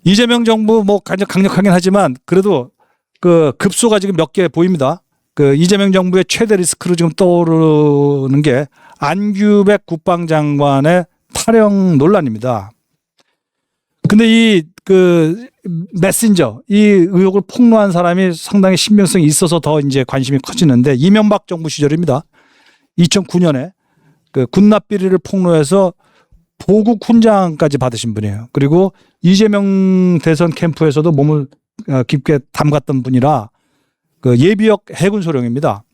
이재명 정부 뭐 강력하긴 하지만 그래도 그 급소가 지금 몇 개 보입니다. 그 이재명 정부의 최대 리스크로 지금 떠오르는 게 안규백 국방장관의 탈영 논란입니다. 근데 이 그 메신저 이 의혹을 폭로한 사람이 상당히 신빙성이 있어서 더 이제 관심이 커지는데 이명박 정부 시절입니다. 2009년에 그 군납비리를 폭로해서 보국 훈장까지 받으신 분이에요. 그리고 이재명 대선 캠프에서도 몸을 깊게 담갔던 분이라 그 예비역 해군 소령입니다.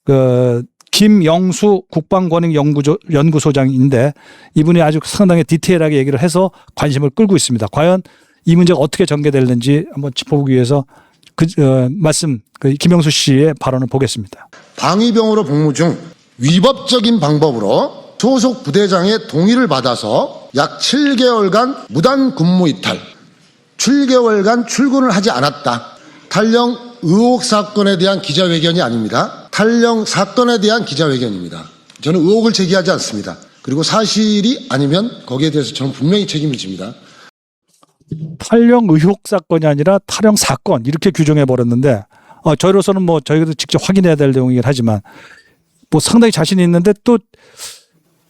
그 김영수 국방권익연구소장인데 이분이 아주 상당히 디테일하게 얘기를 해서 관심을 끌고 있습니다. 과연 이 문제가 어떻게 전개될는지 한번 짚어보기 위해서 김영수 씨의 발언을 보겠습니다. 방위병으로 복무 중 위법적인 방법으로 소속 부대장의 동의를 받아서 약 7개월간 무단 근무 이탈, 7개월간 출근을 하지 않았다. 탈영 의혹 사건에 대한 기자회견이 아닙니다. 탈영 사건에 대한 기자회견입니다. 저는 의혹을 제기하지 않습니다. 그리고 사실이 아니면 거기에 대해서 저는 분명히 책임을 집니다. 탈영 의혹 사건이 아니라 탈영 사건 이렇게 규정해 버렸는데 저희로서는 뭐 저희도 직접 확인해야 될 내용이긴 하지만 뭐 상당히 자신이 있는데 또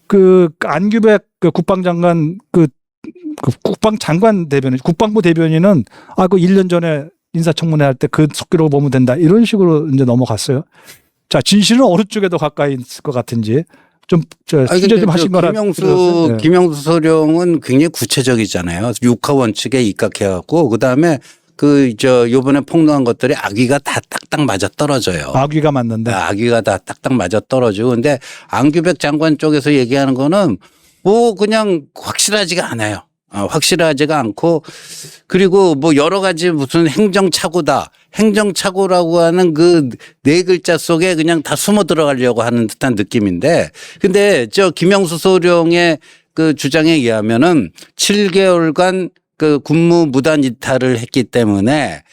그 안규백 그 국방장관 그 국방장관 대변인 국방부 대변인은 그 1년 전에 인사청문회 할 때 그 속기록을 보면 된다 이런 식으로 이제 넘어갔어요. 자, 진실은 어느 쪽에 더 가까이 있을 것 같은지 좀 취재 좀 하신 거라. 김영수 소령은 굉장히 구체적이잖아요. 육하 원칙에 입각해갖고 그다음에 요번에 폭로한 것들이 악의가 다 딱딱 맞아 떨어져요. 악의가 맞는데. 악의가 다 딱딱 맞아 떨어지고. 근데 안규백 장관 쪽에서 얘기하는 거는 뭐 그냥 확실하지가 않아요. 확실하지가 않고 그리고 뭐 여러 가지 무슨 행정착오다. 행정착오라고 하는 그 네 글자 속에 그냥 다 숨어 들어가려고 하는 듯한 느낌인데 근데 김영수 소령의 그 주장에 의하면은 7개월간 그 군무 무단 이탈을 했기 때문에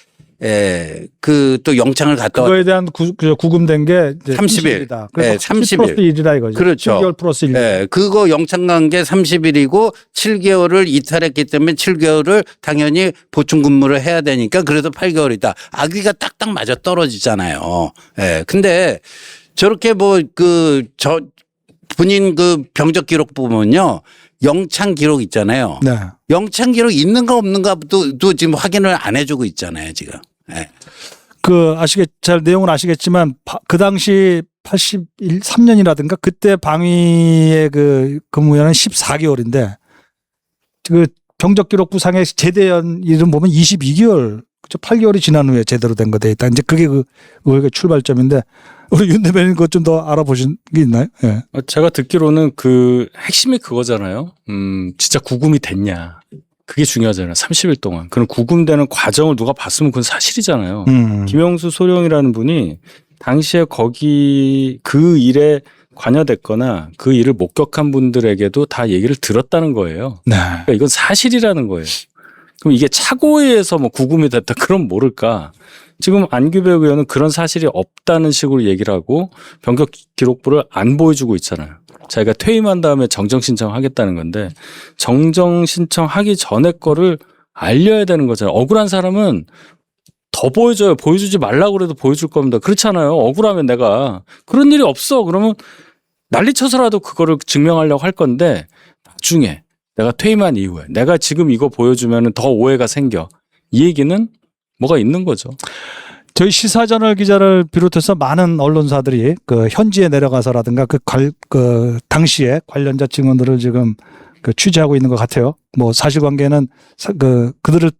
또 영창을 갔다 그거에 대한 구금된 게 30일. 그래서 30일 플러스 1이다 이거죠. 그렇죠. 7개월 플러스 1. 그거 영창 간 게 30일이고 7개월을 이탈했기 때문에 7개월을 당연히 보충 근무를 해야 되니까 그래도 8개월이다. 악의가 딱딱 맞아 떨어지잖아요. 근데 저렇게 본인 그 병적 기록 보면요. 영창 기록 있잖아요. 네. 영창 기록 있는가 없는가도 지금 확인을 안 해주고 있잖아요, 지금. 네. 잘 내용은 아시겠지만 그 당시 83년이라든가 그때 방위의 그 근무연은 14개월인데 그 병적 기록부 상의 제대한 이름 보면 22개월, 8개월이 지난 후에 제대로 된 거 돼 있다. 이제 그게 그 의혹의 출발점인데 우리 윤 대변인 그것 좀 더 알아보신 게 있나요? 예. 제가 듣기로는 그 핵심이 그거잖아요. 진짜 구금이 됐냐. 그게 중요하잖아요. 30일 동안. 그럼 구금되는 과정을 누가 봤으면 그건 사실이잖아요. 김영수 소령이라는 분이 당시에 거기 그 일에 관여됐거나 그 일을 목격한 분들에게도 다 얘기를 들었다는 거예요. 네. 그러니까 이건 사실이라는 거예요. 그럼 이게 착오에 의해서 뭐 구금이 됐다. 그럼 모를까. 지금 안규백 의원은 그런 사실이 없다는 식으로 얘기를 하고 병적 기록부를 안 보여주고 있잖아요. 자기가 퇴임한 다음에 정정 신청하겠다는 건데 정정 신청하기 전에 거를 알려야 되는 거잖아요. 억울한 사람은 더 보여줘요. 보여주지 말라고 그래도 보여줄 겁니다. 그렇잖아요. 억울하면 내가 그런 일이 없어. 그러면 난리쳐서라도 그거를 증명하려고 할 건데 나중에 내가 퇴임한 이후에 내가 지금 이거 보여주면 더 오해가 생겨. 이 얘기는 뭐가 있는 거죠. 저희 시사저널 기자를 비롯해서 많은 언론사들이 그 현지에 내려가서라든가 그 당시에 관련자 증언들을 지금 취재하고 있는 것 같아요. 뭐 사실관계는 그들을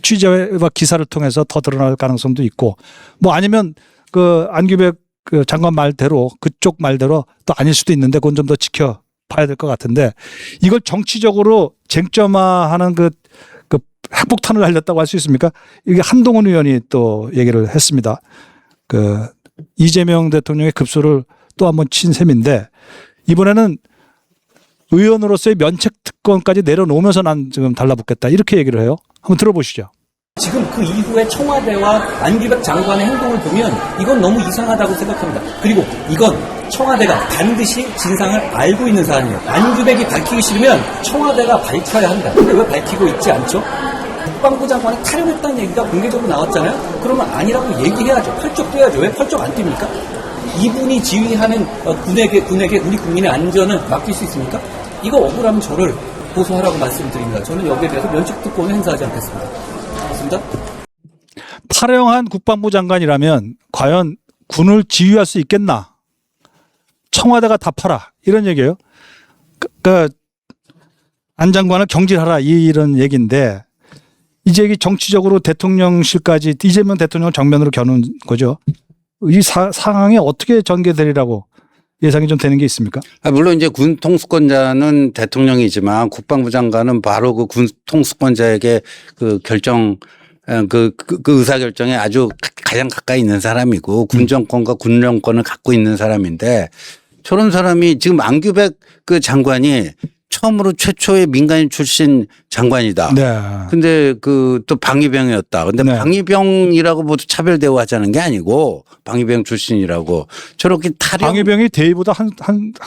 취재와 기사를 통해서 더 드러날 가능성도 있고 뭐 아니면 그 안규백 그 장관 말대로 그쪽 말대로 또 아닐 수도 있는데 그건 좀 더 지켜봐야 될 것 같은데 이걸 정치적으로 쟁점화하는 그 핵폭탄을 날렸다고 할 수 있습니까? 이게 한동훈 의원이 또 얘기를 했습니다. 그 이재명 대통령의 급소를 또 한번 친 셈인데 이번에는 의원으로서의 면책 특권까지 내려놓으면서 난 지금 달라붙겠다 이렇게 얘기를 해요. 한번 들어보시죠. 지금 그 이후에 청와대와 안규백 장관의 행동을 보면 이건 너무 이상하다고 생각합니다. 그리고 이건 청와대가 반드시 진상을 알고 있는 사안이에요. 안규백이 밝히기 싫으면 청와대가 밝혀야 합니다. 근데 왜 밝히고 있지 않죠? 국방부 장관이 탈영했다는 얘기가 공개적으로 나왔잖아요. 그러면 아니라고 얘기해야죠. 펄쩍 뛰어야죠. 왜 펄쩍 안 뜁니까? 이분이 지휘하는 군에게 우리 국민의 안전을 맡길 수 있습니까? 이거 억울하면 저를 고소하라고 말씀드립니다. 저는 여기에 대해서 면책특권을 행사하지 않겠습니다. 고맙습니다. 탈영한 국방부 장관이라면 과연 군을 지휘할 수 있겠나? 청와대가 답하라 이런 얘기예요. 안 장관을 경질하라 이런 얘기인데 이제 이게 정치적으로 대통령실까지 이재명 대통령을 정면으로 겨눈 거죠. 이 상황이 어떻게 전개되리라고 예상이 좀 되는 게 있습니까? 물론 이제 군 통수권자는 대통령이지만 국방부 장관은 바로 그 군 통수권자에게 그 결정 그 의사결정에 아주 가장 가까이 있는 사람이고 군 정권과 군령권을 갖고 있는 사람인데 저런 사람이 지금 안규백 그 장관이 처음으로 최초의 민간인 출신 장관이다. 네. 근데 그 또 방위병이었다. 근데 네. 방위병이라고 모두 차별 대우하자는 게 아니고 방위병 출신이라고 저렇게 탈영. 방위병이 대위보다 한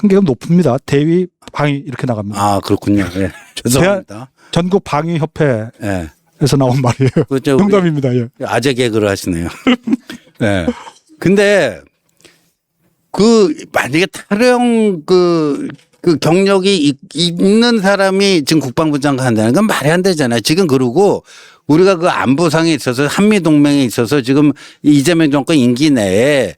개가 높습니다. 대위 방위 이렇게 나갑니다. 아, 그렇군요. 예. 죄송합니다. 전국 방위협회에서 예. 나온 말이에요. 그렇죠. 농담입니다. 예. 아재 개그를 하시네요. 네. 근데 만약에 탈영 그 경력이 있는 사람이 지금 국방부 장관 한다는 건 말이 안 되잖아요. 지금 그러고 우리가 그 안보상에 있어서 한미동맹에 있어서 지금 이재명 정권 임기 내에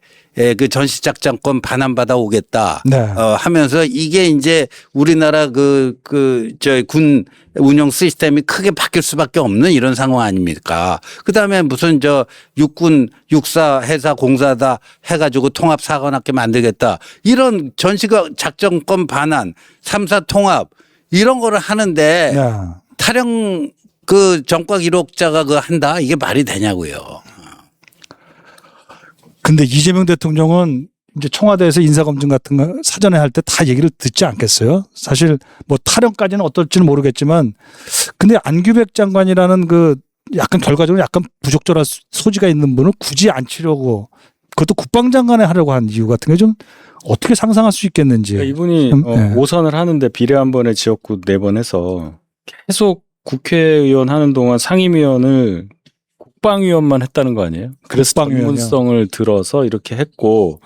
그 전시작전권 반환받아 오겠다. 네. 하면서 이게 이제 우리나라 군 운영 시스템이 크게 바뀔 수밖에 없는 이런 상황 아닙니까? 그 다음에 무슨 육군, 육사, 해사, 공사다 해가지고 통합사관학교 만들겠다. 이런 전시작전권 반환, 3사 통합 이런 거를 하는데 네. 탈영 전과 기록자가 한다? 이게 말이 되냐고요. 근데 이재명 대통령은 이제 청와대에서 인사검증 같은 거 사전에 할 때 다 얘기를 듣지 않겠어요? 사실 뭐 탈영까지는 어떨지는 모르겠지만 근데 안규백 장관이라는 약간 결과적으로 약간 부적절한 소지가 있는 분을 굳이 안 치려고 그것도 국방장관에 하려고 한 이유 같은 게 좀 어떻게 상상할 수 있겠는지. 그러니까 이분이 네. 5선을 하는데 비례 한 번에 지역구 4번 해서 계속 국회의원 하는 동안 상임위원을 국방위원만 했다는 거 아니에요? 그래서 국방위원이요. 전문성을 들어서 이렇게 했고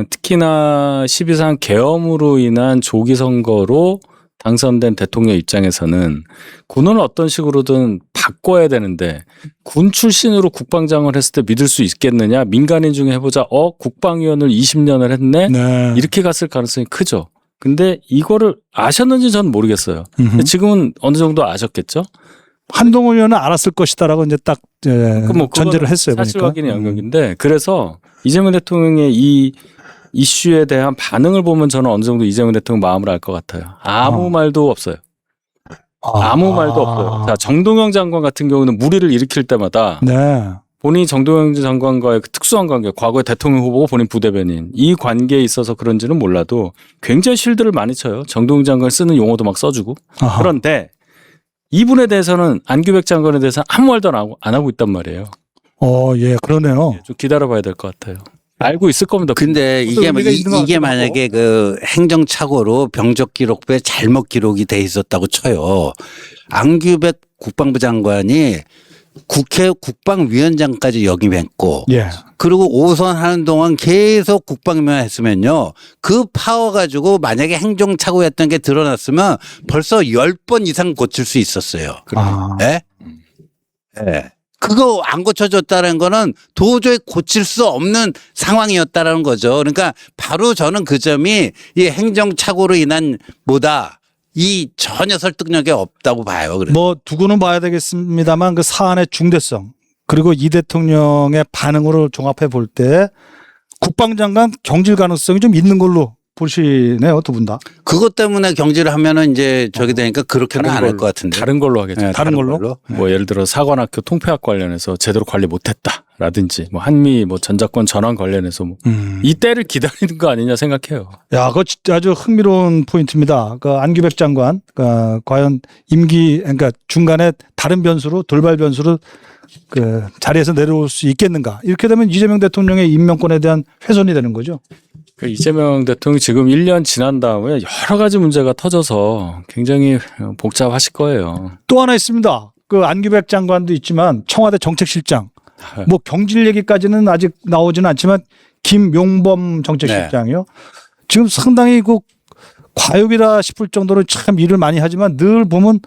특히나 12상 계엄으로 인한 조기 선거로 당선된 대통령 입장에서는 군을 어떤 식으로든 바꿔야 되는데 군 출신으로 국방장을 했을 때 믿을 수 있겠느냐? 민간인 중에 해보자. 국방위원을 20년을 했네? 네. 이렇게 갔을 가능성이 크죠. 근데 이거를 아셨는지 저는 모르겠어요. 음흠. 지금은 어느 정도 아셨겠죠? 한동훈 의원은 알았을 것이다라고 이제 딱 전제를 했어요. 사실 보니까. 확인의 영역인데 그래서 이재명 대통령의 이 이슈에 대한 반응을 보면 저는 어느 정도 이재명 대통령 마음을 알 것 같아요. 아무 말도 없어요. 아무 말도 없어요. 자, 정동영 장관 같은 경우는 무리를 일으킬 때마다 네. 본인이 정동영 장관과의 그 특수한 관계, 과거에 대통령 후보고 본인 부대변인 이 관계에 있어서 그런지는 몰라도 굉장히 실드를 많이 쳐요. 정동영 장관 쓰는 용어도 막 써주고. 아하. 그런데 이분에 대해서는 안규백 장관에 대해서는 아무 말도 안 하고 있단 말이에요. 예, 그러네요. 좀 기다려봐야 될 것 같아요. 알고 있을 겁니다. 근데 이게 만약에 행정착오로 병적 기록부에 잘못 기록이 돼 있었다고 쳐요. 안규백 국방부 장관이 국회 국방위원장까지 역임했고 예. 그리고 5선 하는 동안 계속 국방위원 했으면요. 그 파워 가지고 만약에 행정착오였던 게 드러났으면 벌써 10번 이상 고칠 수 있었어요. 예? 예. 그거 안 고쳐줬다는 거는 도저히 고칠 수 없는 상황이었다라는 거죠. 그러니까 바로 저는 그 점이 이 행정착오로 인한 이 전혀 설득력이 없다고 봐요. 그래서. 뭐 두고는 봐야 되겠습니다만 그 사안의 중대성 그리고 이 대통령의 반응으로 종합해 볼 때 국방장관 경질 가능성이 좀 있는 걸로 보시네요, 두 분 다. 그것 때문에 경질을 하면은 이제 저기 되니까 그렇게는 안 할 것 같은데. 다른 걸로 하겠죠. 네, 다른 걸로? 뭐 예를 들어 사관학교 통폐합 관련해서 제대로 관리 못했다라든지 뭐 한미 뭐 전자권 전환 관련해서 이 때를 기다리는 거 아니냐 생각해요. 야, 그거 진짜 아주 흥미로운 포인트입니다. 그 안규백 장관, 과연 그러니까 중간에 다른 변수로 돌발 변수로 그 자리에서 내려올 수 있겠는가? 이렇게 되면 이재명 대통령의 임명권에 대한 훼손이 되는 거죠. 그 이재명 대통령이 지금 1년 지난 다음에 여러 가지 문제가 터져서 굉장히 복잡하실 거예요. 또 하나 있습니다. 그 안규백 장관도 있지만 청와대 정책실장, 뭐 경질 얘기까지는 아직 나오지는 않지만 김용범 정책실장이요. 지금 상당히 그 과욕이라 싶을 정도로 참 일을 많이 하지만 늘 보면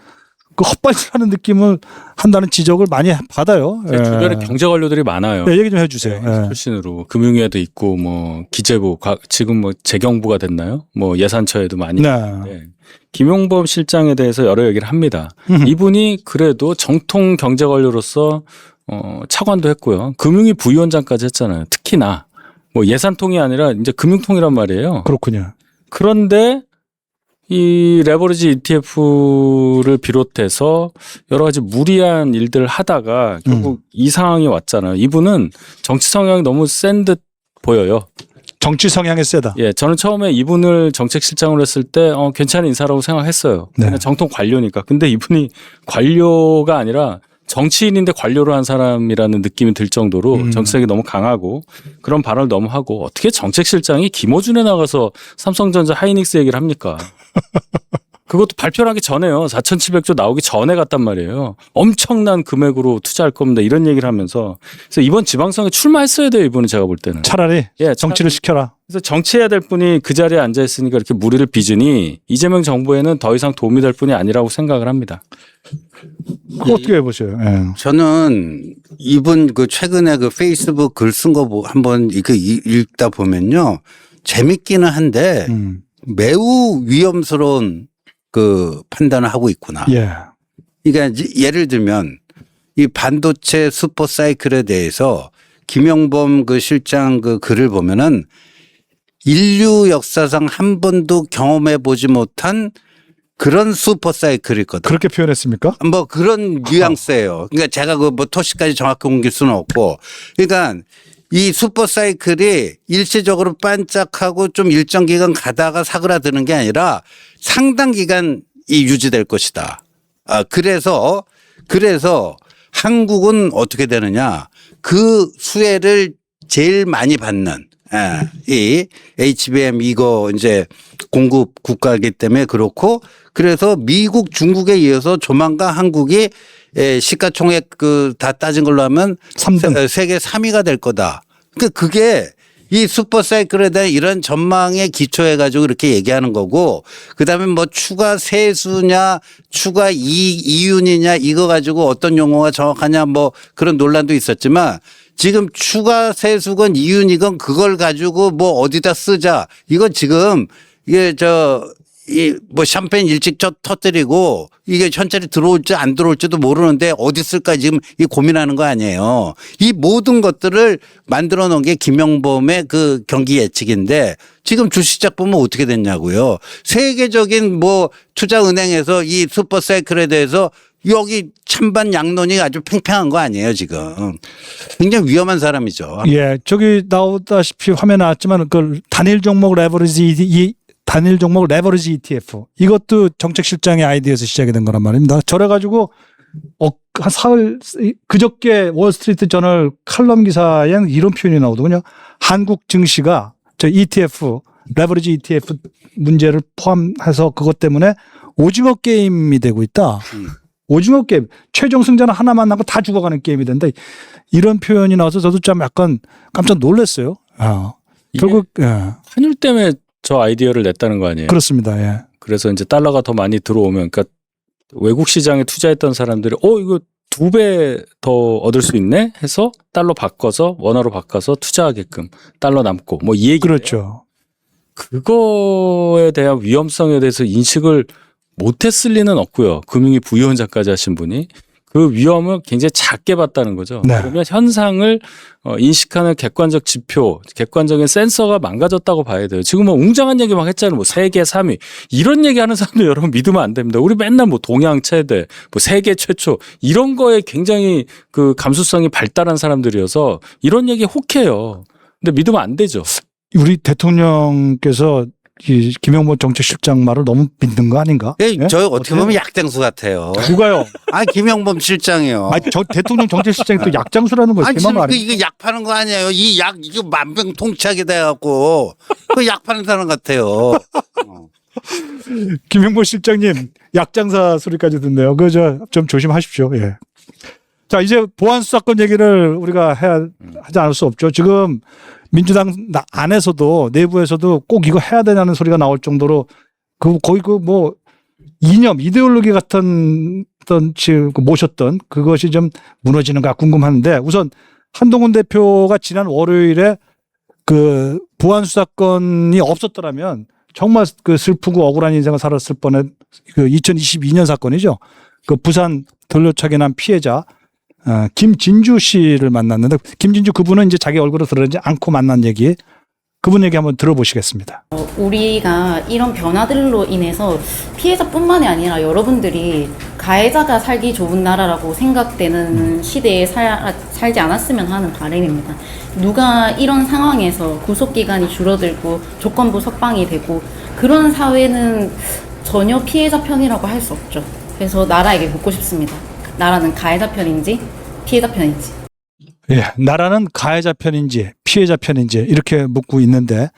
그 헛발질하는 느낌을 한다는 지적을 많이 받아요. 제 주변에 경제 관료들이 많아요. 네, 얘기 좀 해주세요. 예. 출신으로 금융위에도 있고 뭐 기재부 지금 뭐 재경부가 됐나요? 뭐 예산처에도 많이 네. 있는데 김용범 실장에 대해서 여러 얘기를 합니다. 이분이 그래도 정통 경제 관료로서 차관도 했고요. 금융위 부위원장까지 했잖아요. 특히나 뭐 예산통이 아니라 이제 금융통이란 말이에요. 그렇군요. 그런데 이 레버리지 ETF를 비롯해서 여러 가지 무리한 일들을 하다가 결국 이 상황이 왔잖아요. 이분은 정치 성향이 너무 센 듯 보여요. 정치 성향이 세다. 예, 저는 처음에 이분을 정책실장으로 했을 때 괜찮은 인사라고 생각했어요. 네. 그냥 정통 관료니까. 근데 이분이 관료가 아니라 정치인인데 관료로 한 사람이라는 느낌이 들 정도로 정책이 너무 강하고 그런 발언을 너무 하고 어떻게 정책실장이 김어준에 나가서 삼성전자 하이닉스 얘기를 합니까? 그것도 발표하기 전에요. 4,700조 나오기 전에 갔단 말이에요. 엄청난 금액으로 투자할 겁니다. 이런 얘기를 하면서 그래서 이번 지방선거에 출마했어야 돼요. 이분은 제가 볼 때는. 차라리 예, 정치를 시켜라. 그래서 정치해야 될 분이 그 자리에 앉아 있으니까 이렇게 무리를 빚으니 이재명 정부에는 더 이상 도움이 될 분이 아니라고 생각을 합니다. 그거 어떻게 해보세요? 예. 저는 이분 그 최근에 그 페이스북 글 쓴 거 한번 읽다 보면요. 재밌기는 한데 매우 위험스러운 그 판단을 하고 있구나. 예. 그러니까 예를 들면 이 반도체 슈퍼 사이클에 대해서 김용범 그 실장 그 글을 보면은 인류 역사상 한 번도 경험해 보지 못한 그런 슈퍼 사이클일 거다. 그렇게 표현했습니까? 뭐 그런 뉘앙스예요. 그러니까 제가 그 뭐 토시까지 정확히 옮길 수는 없고, 그러니까 이 슈퍼 사이클이 일시적으로 반짝하고 좀 일정 기간 가다가 사그라드는 게 아니라 상당 기간 이 유지될 것이다. 그래서 한국은 어떻게 되느냐? 그 수혜를 제일 많이 받는 이 HBM 이거 이제 공급 국가이기 때문에 그렇고, 그래서 미국, 중국에 이어서 조만간 한국이 시가총액 그 다 따진 걸로 하면 3등. 세계 3위가 될 거다. 그러니까 그게 이 슈퍼사이클에 대한 이런 전망에 기초해 가지고 이렇게 얘기하는 거고, 그다음에 뭐 추가 세수냐 추가 이윤이냐 이거 가지고 어떤 용어가 정확하냐 뭐 그런 논란도 있었지만, 지금 추가 세수건 이윤이건 그걸 가지고 뭐 어디다 쓰자, 이건 지금 이게 뭐 샴페인 일찍 터뜨리고 이게 현찰이 들어올지 안 들어올지도 모르는데 어디 쓸까 지금 이 고민하는 거 아니에요. 이 모든 것들을 만들어 놓은 게 김용범의 그 경기 예측인데, 지금 주식시장 보면 어떻게 됐냐고요. 세계적인 뭐 투자은행에서 이 슈퍼사이클에 대해서 여기 찬반 양론이 아주 팽팽한 거 아니에요, 지금. 굉장히 위험한 사람이죠. 예, 저기 나오다시피 화면에 나왔지만 그 단일 종목 레버리지 ETF 이것도 정책실장의 아이디어에서 시작이 된 거란 말입니다. 저래가지고 한 사흘 그저께 월스트리트 저널 칼럼 기사에는 이런 표현이 나오더군요. 한국 증시가 저 ETF 레버리지 ETF 문제를 포함해서 그것 때문에 오징어 게임이 되고 있다. 오징어 게임 최종 승자는 하나만 나고 다 죽어가는 게임이 된다. 이런 표현이 나와서 저도 좀 약간 깜짝 놀랐어요. 결국 환율 때문에 저 아이디어를 냈다는 거 아니에요? 그렇습니다. 예. 그래서 이제 달러가 더 많이 들어오면, 그러니까 외국 시장에 투자했던 사람들이 이거 2배 더 얻을 수 있네 해서 달러 바꿔서 원화로 바꿔서 투자하게끔 달러 남고 뭐 이 얘기. 그렇죠. 그거에 대한 위험성에 대해서 인식을 못했을 리는 없고요. 금융위 부위원장까지 하신 분이 그 위험을 굉장히 작게 봤다는 거죠. 네. 그러면 현상을 인식하는 객관적 지표, 객관적인 센서가 망가졌다고 봐야 돼요. 지금 뭐 웅장한 얘기 막 했잖아요. 뭐 세계 3위 이런 얘기하는 사람들 여러분 믿으면 안 됩니다. 우리 맨날 뭐 동양 최대, 뭐 세계 최초 이런 거에 굉장히 그 감수성이 발달한 사람들이어서 이런 얘기에 혹해요. 근데 믿으면 안 되죠. 우리 대통령께서 이 김용범 정책실장 말을 너무 믿는 거 아닌가? 예? 저 어떻게 보면 약장수 같아요. 누가요? 김용범 실장이요. 저 대통령 정책실장이 또 약장수라는 거 지금 개만 이거 약 파는 거 아니에요. 이거 만병통치하게 돼갖고 그 약 파는 사람 같아요. 김용모 실장님 약장사 소리까지 듣네요. 그저 좀 조심하십시오. 예. 자, 이제 보안 수사권 얘기를 우리가 하지 않을 수 없죠. 지금 민주당 안에서도 내부에서도 꼭 이거 해야 되냐는 소리가 나올 정도로 거의 뭐 이념, 이데올로기 같은 지금 모셨던 그것이 좀 무너지는가 궁금한데 우선 한동훈 대표가 지난 월요일에 그 보안 수사권이 없었더라면 정말 그 슬프고 억울한 인생을 살았을 뻔한 그 2022년 사건이죠. 그 부산 돌려차기 난 피해자 김진주 씨를 만났는데 김진주 그분은 이제 자기 얼굴을 드러내지 않고 만난 얘기 그분 얘기 한번 들어보시겠습니다. 우리가 이런 변화들로 인해서 피해자뿐만이 아니라 여러분들이 가해자가 살기 좋은 나라라고 생각되는 시대에 살지 않았으면 하는 바람입니다. 누가 이런 상황에서 구속기간이 줄어들고 조건부 석방이 되고 그런 사회는 전혀 피해자 편이라고 할 수 없죠. 그래서 나라에게 묻고 싶습니다. 나라는 가해자 편인지 피해자 편인지. 예, 나라는 가해자 편인지 피해자 편인지 이렇게 묻고 있는데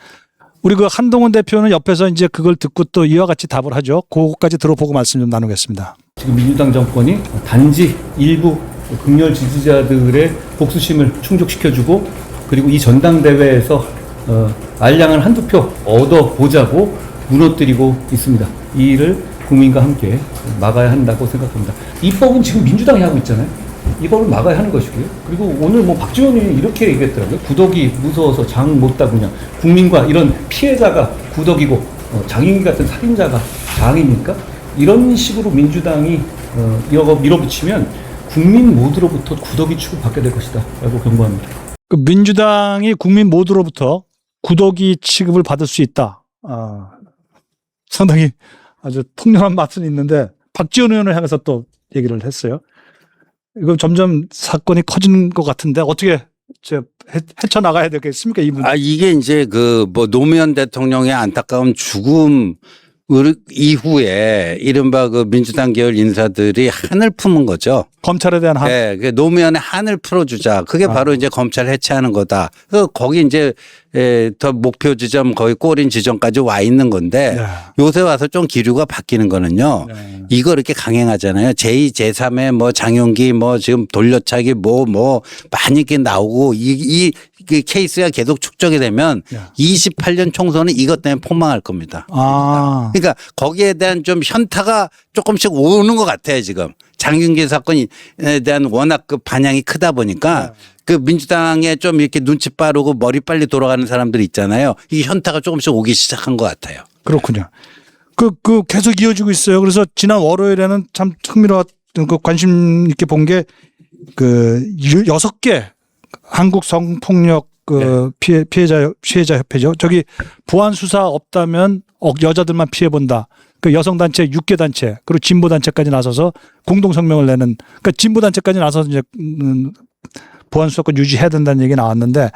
우리 그 한동훈 대표는 옆에서 이제 그걸 듣고 또 이와 같이 답을 하죠. 그거까지 들어보고 말씀 좀 나누겠습니다. 지금 민주당 정권이 단지 일부 극렬 지지자들의 복수심을 충족시켜주고 그리고 이 전당대회에서 알량한 한두 표 얻어보자고 무너뜨리고 있습니다. 이 일을 국민과 함께 막아야 한다고 생각합니다. 입법은 지금 민주당이 하고 있잖아요. 이법을 막아야 하는 것이고요. 그리고 오늘 뭐 박지원 의원이 이렇게 얘기했더라고요. 구덕이 무서워서 장 못 따구냐. 국민과 이런 피해자가 구덕이고 장인기 같은 살인자가 장입니까? 이런 식으로 민주당이 밀어붙이면 국민 모두로부터 구덕이 취급받게 될 것이다 라고 경고합니다. 그 민주당이 국민 모두로부터 구더기 취급을 받을 수 있다. 상당히 아주 통렬한 맛은 있는데 박지원 의원을 향해서 또 얘기를 했어요. 이거 점점 사건이 커지는 것 같은데 어떻게 헤쳐나가야 되겠습니까? 이분. 이게 이제 뭐 노무현 대통령의 안타까운 죽음 이후에 이른바 그 민주당 계열 인사들이 한을 품은 거죠. 검찰에 대한 한. 네, 그 노무현의 한을 풀어주자. 그게 바로 이제 검찰 해체하는 거다. 거기 이제 더 목표 지점 거의 꼬린 지점까지 와 있는 건데 네. 요새 와서 좀 기류가 바뀌는 거는요. 네. 이거 이렇게 강행하잖아요. 제2, 제3의 뭐 장용기 뭐 지금 돌려차기 뭐 많이 이렇게 나오고 이 케이스가 계속 축적이 되면 28년 총선은 이것 때문에 폭망할 겁니다. 그러니까 거기에 대한 좀 현타가 조금씩 오는 것 같아요, 지금. 장윤기 사건에 대한 워낙 그 반향이 크다 보니까 그 민주당에 좀 이렇게 눈치 빠르고 머리 빨리 돌아가는 사람들 있잖아요. 이 현타가 조금씩 오기 시작한 것 같아요. 그렇군요. 그 계속 이어지고 있어요. 그래서 지난 월요일에는 참 흥미로웠던 그 관심 있게 본 게 그 6개 한국 성폭력 그 피해자 협회죠. 저기 보안 수사 없다면 여자들만 피해 본다. 그 여성단체 6개 단체 그리고 진보단체까지 나서서 공동성명을 내는 그러니까 진보단체까지 나서서 이제 보안 수사권 유지해야 된다는 얘기 나왔는데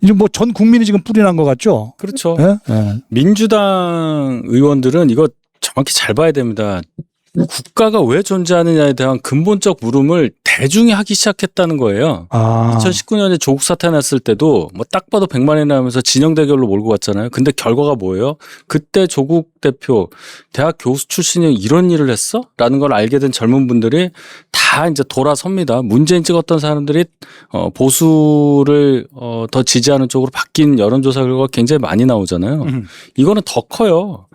이제 뭐 전 국민이 지금 뿔이 난 것 같죠? 그렇죠. 예? 예. 민주당 의원들은 이거 정확히 잘 봐야 됩니다. 국가가 왜 존재하느냐에 대한 근본적 물음을 대중이 하기 시작했다는 거예요. 2019년에 조국 사태 났을 때도 뭐 딱 봐도 100만이 나오면서 진영 대결로 몰고 갔잖아요. 근데 결과가 뭐예요? 그때 조국 대표 대학 교수 출신이 이런 일을 했어? 라는 걸 알게 된 젊은 분들이 다 이제 돌아섭니다. 문재인 찍었던 사람들이 보수를 더 지지하는 쪽으로 바뀐 여론조사 결과가 굉장히 많이 나오잖아요. 이거는 더 커요.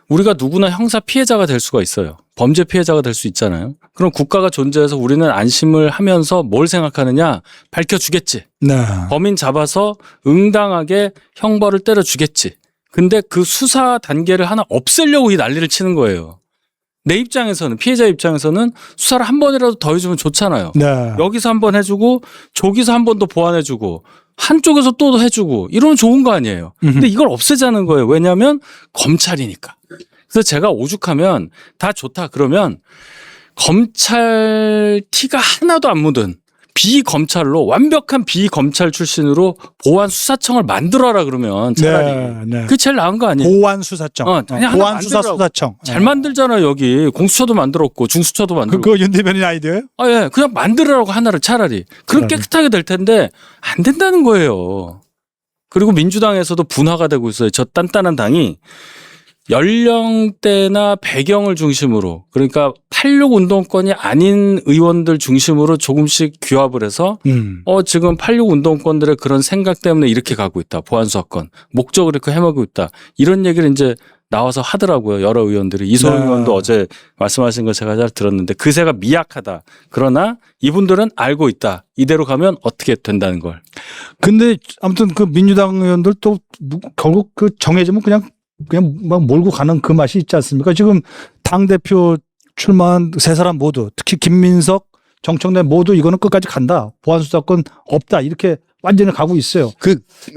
우리가 누구나 형사 피해자가 될 수가 있어요. 범죄 피해자가 될 수 있잖아요. 그럼 국가가 존재해서 우리는 안심을 하면서 뭘 생각하느냐? 밝혀주겠지. 네. 범인 잡아서 응당하게 형벌을 때려주겠지. 근데 그 수사 단계를 하나 없애려고 이 난리를 치는 거예요. 내 입장에서는 피해자 입장에서는 수사를 한 번이라도 더 해주면 좋잖아요. 네. 여기서 한 번 해주고 저기서 한 번 더 보완해주고 한쪽에서 또 해주고 이러면 좋은 거 아니에요. 근데 이걸 없애자는 거예요. 왜냐하면 검찰이니까. 그래서 제가 오죽하면 다 좋다 그러면 검찰 티가 하나도 안 묻은 비검찰로 완벽한 비검찰 출신으로 보안수사청을 만들어라 그러면 차라리. 네. 그게 제일 나은 거 아니에요. 보안수사청. 그냥 하나 보안수사청. 잘 만들잖아요. 여기 공수처도 만들었고 중수처도 만들고. 그거 윤 대변인 아이디어예요? 예. 그냥 만들으라고 하나를 차라리. 그럼 깨끗하게 될 텐데 안 된다는 거예요. 그리고 민주당에서도 분화가 되고 있어요. 저 단단한 당이 연령대나 배경을 중심으로 그러니까 86 운동권이 아닌 의원들 중심으로 조금씩 규합을 해서 지금 86 운동권들의 그런 생각 때문에 이렇게 가고 있다. 보안수사권 목적을 이렇게 해먹고 있다. 이런 얘기를 이제 나와서 하더라고요. 여러 의원들이. 이소영 의원도 어제 말씀하신 거 제가 잘 들었는데 그새가 미약하다. 그러나 이분들은 알고 있다. 이대로 가면 어떻게 된다는 걸. 근데 아무튼 그 민주당 의원들 또 결국 그 정해지면 그냥 막 몰고 가는 그 맛이 있지 않습니까? 지금 당대표 출마한 세 사람 모두 특히 김민석, 정청래 모두 이거는 끝까지 간다. 보안수사권 없다. 이렇게 완전히 가고 있어요.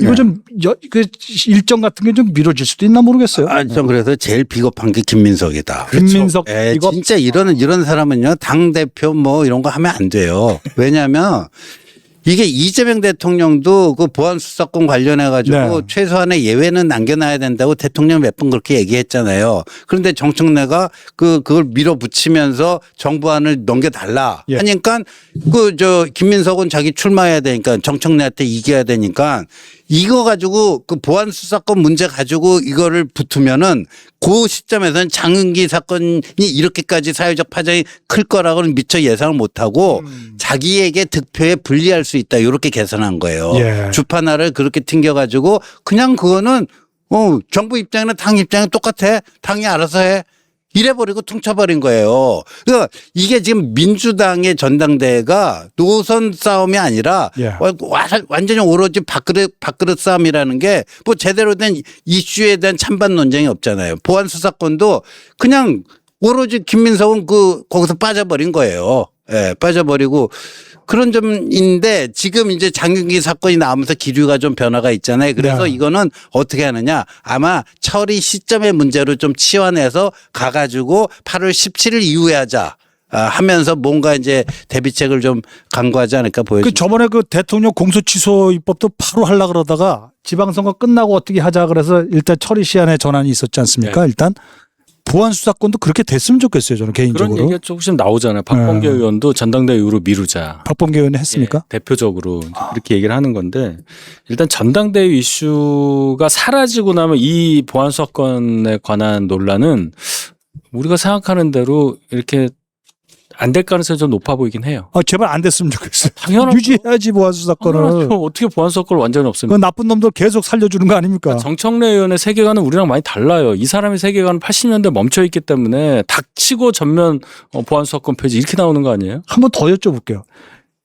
이거 좀 그 일정 같은 게 좀 미뤄질 수도 있나 모르겠어요. 전 그래서 제일 비겁한 게 김민석이다. 김민석 이거 진짜 이런 사람은요 당 대표 뭐 이런 거 하면 안 돼요. 왜냐하면 이게 이재명 대통령도 그 보안수사권 관련해 가지고 네. 최소한의 예외는 남겨놔야 된다고 대통령 몇 번 그렇게 얘기했잖아요. 그런데 정청래가 그걸 밀어붙이면서 정부안을 넘겨달라 예. 하니까 김민석은 자기 출마해야 되니까 정청래한테 이겨야 되니까 이거 가지고 그 보안수사권 문제 가지고 이거를 붙으면은 그 시점에서는 장은기 사건이 이렇게까지 사회적 파장이 클 거라고는 미처 예상을 못하고 자기에게 득표에 불리할 수 있다. 이렇게 계산한 거예요. 예. 주판화를 그렇게 튕겨가지고 그냥 그거는 정부 입장이나 당 입장이 똑같아. 당이 알아서 해. 이래버리고 퉁쳐버린 거예요. 그러니까 이게 지금 민주당의 전당대회가 노선 싸움이 아니라 예. 완전히 오로지 밥그릇 싸움이라는 게 뭐 제대로 된 이슈에 대한 찬반 논쟁이 없잖아요. 보안 수사권도 그냥 오로지 김민석은 거기서 빠져버린 거예요. 예, 빠져버리고 그런 점인데 지금 이제 장윤기 사건이 나오면서 기류가 좀 변화가 있잖아요. 그래서 네. 이거는 어떻게 하느냐 아마 처리 시점의 문제로 좀 치환해서 가가지고 8월 17일 이후에 하자 하면서 뭔가 이제 대비책을 좀 강구하지 않을까 보여집니다. 저번에 그 대통령 공소취소 입법도 바로 하려고 그러다가 지방선거 끝나고 어떻게 하자 그래서 일단 처리 시한의 전환이 있었지 않습니까? 네. 일단 보안수사권도 그렇게 됐으면 좋겠어요. 저는 개인적으로. 그런 얘기가 조금씩 나오잖아요. 박범계 의원도 전당대회 이후로 미루자. 박범계 의원이 했습니까? 예, 대표적으로 그렇게 얘기를 하는 건데 일단 전당대회 이슈가 사라지고 나면 이 보안수사권에 관한 논란은 우리가 생각하는 대로 이렇게 안 될 가능성이 좀 높아 보이긴 해요. 제발 안 됐으면 좋겠어요. 당연하죠. 유지해야지 보안수사권을. 어떻게 보안수사권을 완전히 그 없습니까? 나쁜 놈들 계속 살려주는 거 아닙니까? 정청래 의원의 세계관은 우리랑 많이 달라요. 이 사람의 세계관은 80년대 멈춰 있기 때문에 닥치고 전면 보안수사권 폐지 이렇게 나오는 거 아니에요? 한 번 더 여쭤볼게요.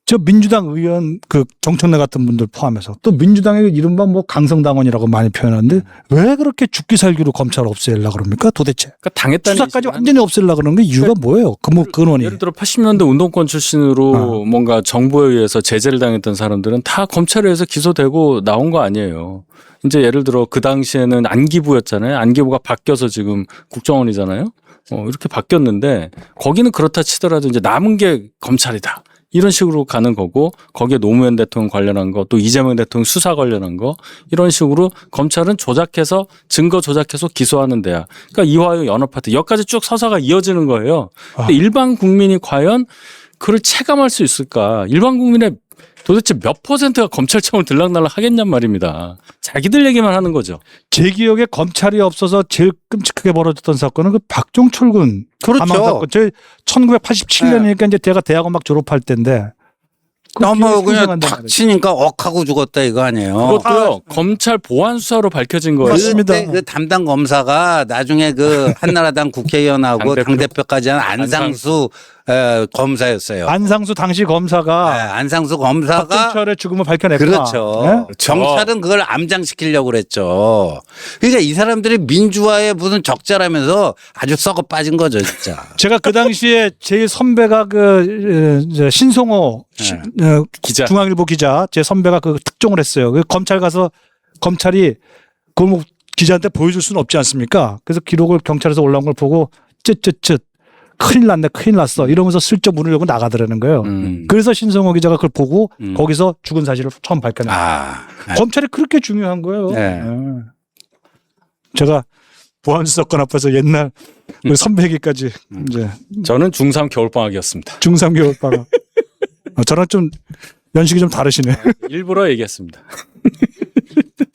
저 민주당 의원 정청래 같은 분들 포함해서 또 민주당의 이른바 뭐 강성당원이라고 많이 표현하는데 왜 그렇게 죽기 살기로 검찰 없애려고 그럽니까 도대체? 그러니까 당했다는 수사까지 이슈는 완전히 없애려고 그러는 게 이유가 뭐예요? 근원이. 예를 들어 80년대 운동권 출신으로 뭔가 정부에 의해서 제재를 당했던 사람들은 다 검찰에 의해서 기소되고 나온 거 아니에요. 이제 예를 들어 그 당시에는 안기부였잖아요. 안기부가 바뀌어서 지금 국정원이잖아요. 이렇게 바뀌었는데 거기는 그렇다 치더라도 이제 남은 게 검찰이다. 이런 식으로 가는 거고 거기에 노무현 대통령 관련한 거 또 이재명 대통령 수사 관련한 거 이런 식으로 검찰은 조작해서 증거 조작해서 기소하는 데야. 그러니까 이화영 연합파트 여기까지 쭉 서사가 이어지는 거예요. 근데 일반 국민이 과연 그걸 체감할 수 있을까? 일반 국민의 도대체 몇 %가 검찰청을 들락날락 하겠냔 말입니다. 자기들 얘기만 하는 거죠. 제 기억에 검찰이 없어서 제일 끔찍하게 벌어졌던 사건은 그 박종철 군 그렇죠. 사망 사건. 저 1987년이니까 이제 제가 대학원 막 졸업할 때인데 너무 그냥 탁 치니까 억하고 죽었다 이거 아니에요. 그것도요. 검찰 보안 수사로 밝혀진 거예요. 맞습니다. 그때 그 담당 검사가 나중에 그 한나라당 국회의원하고 당대표까지 한 안상수 검사였어요. 안상수 당시 네, 검사가 안상수 검사가 박종철의 죽음을 밝혀냈구나. 그렇죠. 네? 경찰은 그걸 암장시키려고 그랬죠. 그러니까 이 사람들이 민주화에 무슨 적자라면서 아주 썩어 빠진 거죠, 진짜. 제가 그 당시에 제일 선배가 신송호 기자. 중앙일보 기자 제 선배가 그 특종을 했어요. 검찰 가서 검찰이 그걸 뭐 기자한테 보여줄 수는 없지 않습니까? 그래서 기록을 경찰에서 올라온 걸 보고 쯧쯧쯧 큰일 났네 큰일 났어 이러면서 슬쩍 문을 열고 나가더라는 거예요. 그래서 신성호 기자가 그걸 보고 거기서 죽은 사실을 처음 밝혀냈어요. 검찰이 그렇게 중요한 거예요. 네. 제가 보안수사권 앞에서 옛날 우리 선배 얘기까지 이제 저는 중3 겨울방학이었습니다. 중3 겨울방학. 저랑 좀 연식이 좀 다르시네. 일부러 얘기했습니다.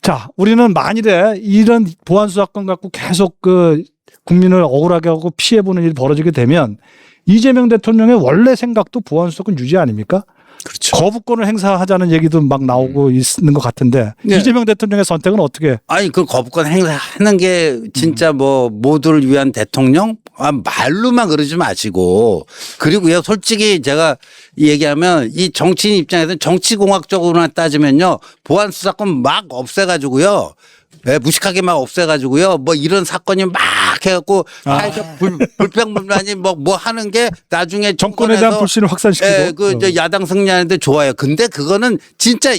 자, 자, 우리는 만일에 이런 보안수 사건 갖고 계속 그 국민을 억울하게 하고 피해보는 일이 벌어지게 되면 이재명 대통령의 원래 생각도 보안수 사건 유지 아닙니까? 그렇죠. 거부권을 행사하자는 얘기도 막 나오고 있는 것 같은데 네. 이재명 대통령의 선택은 어떻게? 아니 그 거부권 행사하는 게 진짜 뭐 모두를 위한 대통령? 말로만 그러지 마시고 그리고요 솔직히 제가 얘기하면 이 정치인 입장에서는 정치공학적으로만 따지면요 보안 수사권 막 없애가지고요. 네, 무식하게 막 없애가지고요. 뭐 이런 사건이 막 해갖고 사회적 불평불만이 뭐 하는 게 나중에 정권에 대한 불신을 확산시키고. 예, 그 이제 야당 승리하는데 좋아요. 근데 그거는 진짜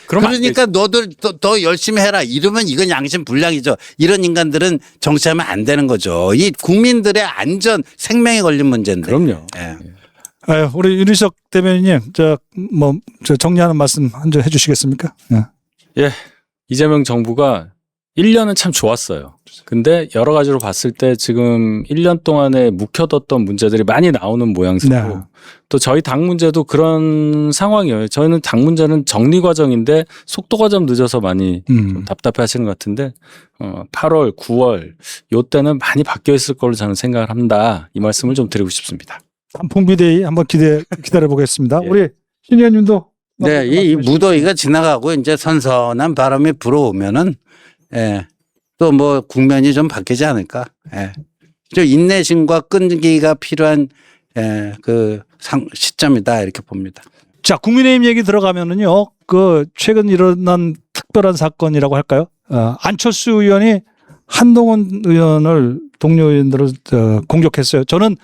그러면 안 그러니까 너들 더 열심히 해라. 이러면 이건 양심 불량이죠. 이런 인간들은 정치하면 안 되는 거죠. 이 국민들의 안전 생명에 걸린 문제인데. 그럼요. 예. 아유, 우리 윤희석 대변인님, 저 정리하는 말씀 한 점 해주시겠습니까? 예. 예. 이재명 정부가 1년은 참 좋았어요. 근데 여러 가지로 봤을 때 지금 1년 동안에 묵혀뒀던 문제들이 많이 나오는 모양새고 네. 또 저희 당 문제도 그런 상황이에요. 저희는 당 문제는 정리 과정인데 속도가 좀 늦어서 많이 좀 답답해 하시는 것 같은데 8월, 9월 요때는 많이 바뀌어 있을 걸로 저는 생각을 한다. 이 말씀을 좀 드리고 싶습니다. 단풍비데이 한번 기다려 보겠습니다. 예. 우리 신 의원님도 네, 이 무더위가 지나가고 이제 선선한 바람이 불어오면은 예, 또 뭐 국면이 좀 바뀌지 않을까. 예. 좀 인내심과 끈기가 필요한 그 시점이다 이렇게 봅니다. 자, 국민의힘 얘기 들어가면은요, 그 최근 일어난 특별한 사건이라고 할까요? 안철수 의원이 한동훈 의원을 동료 의원들을 공격했어요. 저는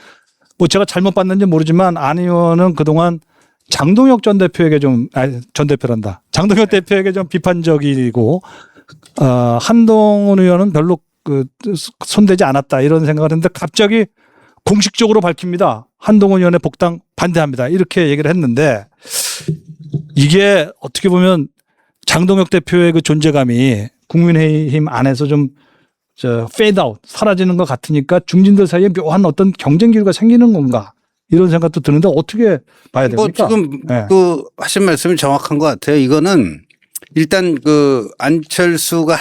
뭐 제가 잘못 봤는지 모르지만 안 의원은 그동안 장동혁 전 대표에게 전 대표란다. 장동혁 대표에게 좀 비판적이고, 한동훈 의원은 별로 손대지 않았다 이런 생각을 했는데 갑자기 공식적으로 밝힙니다. 한동훈 의원의 복당 반대합니다. 이렇게 얘기를 했는데 이게 어떻게 보면 장동혁 대표의 그 존재감이 국민의힘 안에서 좀 페이드 아웃, 사라지는 것 같으니까 중진들 사이에 묘한 어떤 경쟁 기류가 생기는 건가 이런 생각도 드는데 어떻게 봐야 뭐 됩니까? 지금 네. 그 하신 말씀이 정확한 것 같아요. 이거는 일단 그 안철수가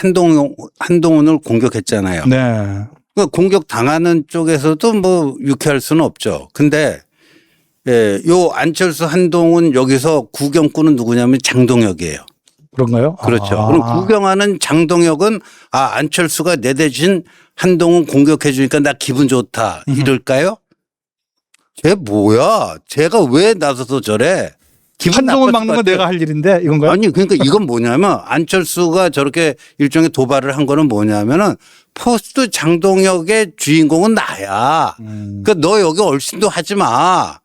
한동훈을 공격했잖아요. 네. 그 공격 당하는 쪽에서도 뭐 유쾌할 수는 없죠. 근데 요 안철수 한동훈 여기서 구경꾼은 누구냐면 장동혁이에요. 그런가요? 그렇죠. 아. 그럼 구경하는 장동혁은 안철수가 내 대신 한동훈 공격해 주니까 나 기분 좋다 이럴까요? 쟤 뭐야? 쟤가 왜 나서서 저래? 기분 한동훈 나빴을 막는 것 건 같아요. 내가 할 일인데 이건가요? 아니 그러니까 이건 뭐냐면 안철수가 저렇게 일종의 도발을 한 거는 뭐냐면은 포스트 장동혁의 주인공은 나야. 그러니까 너 여기 얼씬도 하지 마.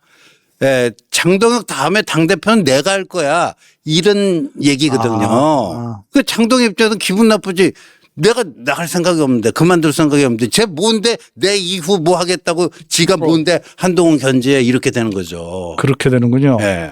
장동혁 다음에 당대표는 내가 할 거야. 이런 얘기거든요. 그 장동혁 입장에서 기분 나쁘지. 내가 나갈 생각이 없는데 그만둘 생각이 없는데 쟤 뭔데 내 이후 뭐 하겠다고 지가 뭔데 한동훈 견제해 이렇게 되는 거죠. 그렇게 되는군요. 네.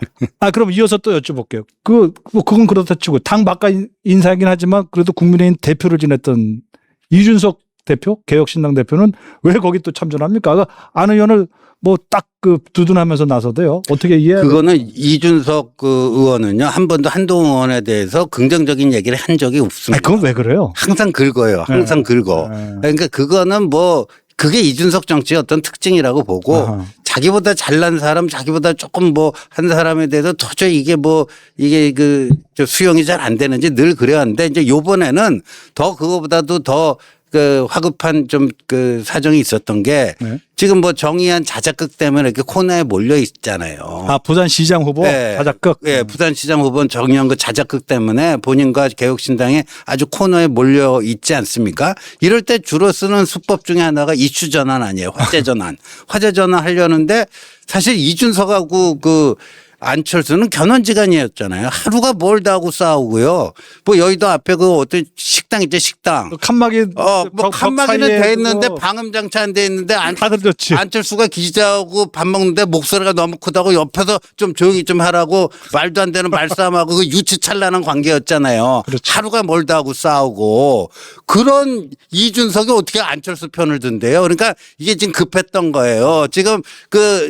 그럼 이어서 또 여쭤볼게요. 그건 그렇다 치고 당 바깥 인사이긴 하지만 그래도 국민의힘 대표를 지냈던 이준석 대표, 개혁신당 대표는 왜 거기 또 참전합니까? 안 의원을 뭐 딱 두둔하면서 나서도요. 어떻게 이해해야 그거는 이준석 그 의원은요 한 번도 한동훈 의원에 대해서 긍정적인 얘기를 한 적이 없습니다. 그건 왜 그래요? 항상 긁어요. 항상 긁어. 그러니까 그거는 뭐 그게 이준석 정치의 어떤 특징이라고 보고 아하. 자기보다 잘난 사람, 자기보다 조금 뭐 한 사람에 대해서 도저히 이게 저 수용이 잘 안 되는지 늘 그래왔는데 이제 요번에는 더 그거보다도 더 그 화급한 좀 그 사정이 있었던 게 네. 지금 뭐 정의한 자작극 때문에 이렇게 코너에 몰려 있잖아요. 부산시장 후보 자작극. 예, 부산시장 후보는 정의한 그 자작극 때문에 본인과 개혁신당에 아주 코너에 몰려 있지 않습니까? 이럴 때 주로 쓰는 수법 중에 하나가 이슈 전환 아니에요. 화제 전환. 화제 전환 하려는데 사실 이준석하고 그 안철수는 견원지간이었잖아요. 하루가 멀다 하고 싸우고요. 뭐 여의도 앞에 그 어떤 식당 있죠, 식당. 칸막이 뭐 칸막이는 돼 있는데 방음 장치 안 돼 있는데 다들 좋지. 안철수가 기자하고 밥 먹는데 목소리가 너무 크다고 옆에서 좀 조용히 좀 하라고 말도 안 되는 말싸움하고 그 유치찬란한 관계였잖아요. 그렇죠. 하루가 멀다 하고 싸우고 그런 이준석이 어떻게 안철수 편을 든대요. 그러니까 이게 지금 급했던 거예요. 지금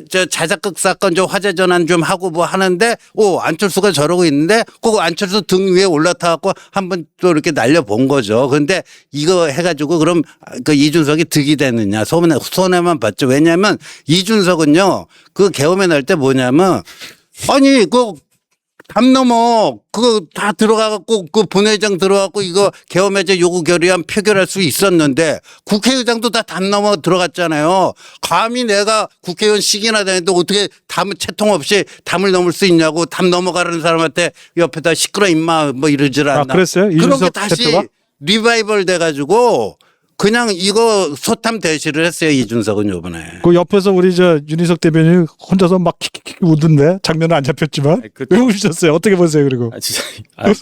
저 자작극 사건 좀 화제 전환 좀 하고 뭐 하는데 안철수가 저러고 있는데 꼭 안철수 등 위에 올라타갖고 한번 또 이렇게 날려본 거죠. 그런데 이거 해가지고 그럼 그 이준석이 득이 되느냐 손해만 봤죠. 왜냐하면 이준석은요 그 계엄에 날 때 뭐냐면 아니 담 넘어 그거 다 들어가갖고 그 본회의장 들어가고 이거 계엄해제 요구 결의안 표결할 수 있었는데 국회의장도 다 담 넘어 들어갔잖아요. 감히 내가 국회의원 식이나 되는데 어떻게 채통 없이 담을 넘을 수 있냐고 담 넘어가라는 사람한테 옆에다 시끄러 임마 뭐 이러질 않나. 그랬어요? 그런 게 이준석 다시 대표가? 리바이벌 돼가지고 그냥 이거 소탐 대시를 했어요 이준석은 요번에. 그 옆에서 우리 윤희석 대변인 혼자서 막 킥킥킥 우던데 장면은 안 잡혔지만 아니, 그- 왜 우셨어요? 어떻게 보세요? 그리고 진짜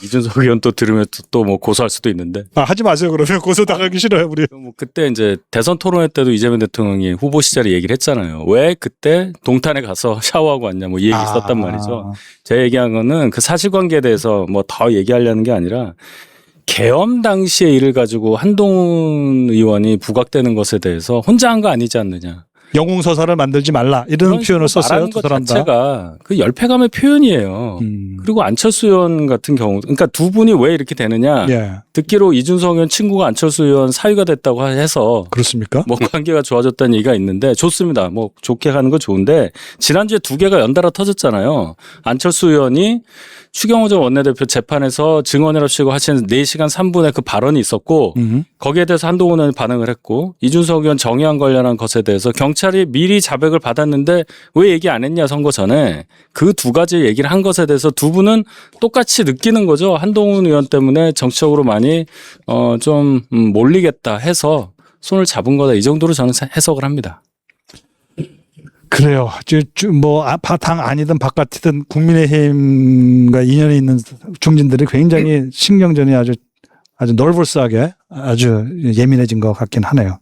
이준석 의원 또 들으면 또 뭐 고소할 수도 있는데. 하지 마세요. 그러면 고소 당하기 싫어요. 우리. 뭐 그때 이제 대선 토론회 때도 이재명 대통령이 후보 시절에 얘기를 했잖아요. 왜 그때 동탄에 가서 샤워하고 왔냐 뭐 이 얘기 있었단 말이죠. 제가 얘기한 거는 그 사실관계에 대해서 뭐 더 얘기하려는 게 아니라 계엄 당시의 일을 가지고 한동훈 의원이 부각되는 것에 대해서 혼자 한 거 아니지 않느냐. 영웅서사를 만들지 말라 이런 그런 표현을 식으로 썼어요. 말하는 두 것 사람 다. 자체가 그 열패감의 표현이에요. 그리고 안철수 의원 같은 경우, 그러니까 두 분이 왜 이렇게 되느냐. 예, 듣기로 이준석 의원 친구가 안철수 의원 사위가 됐다고 해서 그렇습니까? 뭐 관계가 좋아졌다는 얘기가 있는데 좋습니다. 뭐 좋게 가는 건 좋은데 지난주에 두 개가 연달아 터졌잖아요. 안철수 의원이 추경호 전 원내대표 재판에서 증언이랍시고 하신 4시간 3분의 그 발언이 있었고 거기에 대해서 한동훈 의원이 반응을 했고 이준석 의원 정의안 관련한 것에 대해서 경찰이 미리 자백을 받았는데 왜 얘기 안 했냐 선거 전에 그 두 가지 얘기를 한 것에 대해서 두 분은 똑같이 느끼는 거죠. 한동훈 의원 때문에 정치적으로 많이 좀 몰리겠다 해서 손을 잡은 거다. 이 정도로 저는 해석을 합니다. 그래요. 당 아니든 바깥이든 국민의힘과 인연이 있는 중진들이 굉장히 신경전이 아주 널버스하게 아주 예민해진 것 같긴 하네요.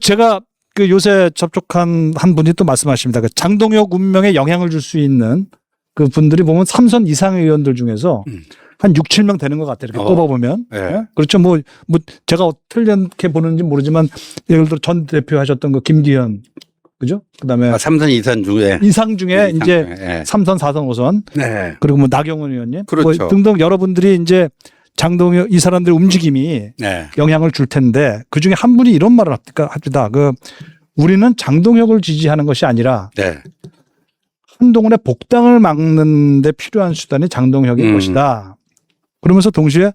제가 요새 접촉한 한 분이 또 말씀하십니다. 장동혁 운명에 영향을 줄 수 있는 그 분들이 보면 3선 이상의 의원들 중에서 한 6, 7명 되는 것 같아요. 이렇게 꼽아보면. 네. 예? 그렇죠. 뭐 제가 어떻게 보는지 모르지만 예를 들어 전 대표 하셨던 그 김기현. 그죠? 그 다음에 삼선 이선 중에. 이상 중에 이상 이제 중에, 예. 3선, 4선, 5선. 네. 그리고 뭐 나경원 의원님. 그렇죠. 뭐 등등 여러분들이 이제 장동혁 이 사람들의 움직임이 네. 영향을 줄 텐데 그 중에 한 분이 이런 말을 합니다. 우리는 장동혁을 지지하는 것이 아니라 네. 한동훈의 복당을 막는 데 필요한 수단이 장동혁일 것이다. 그러면서 동시에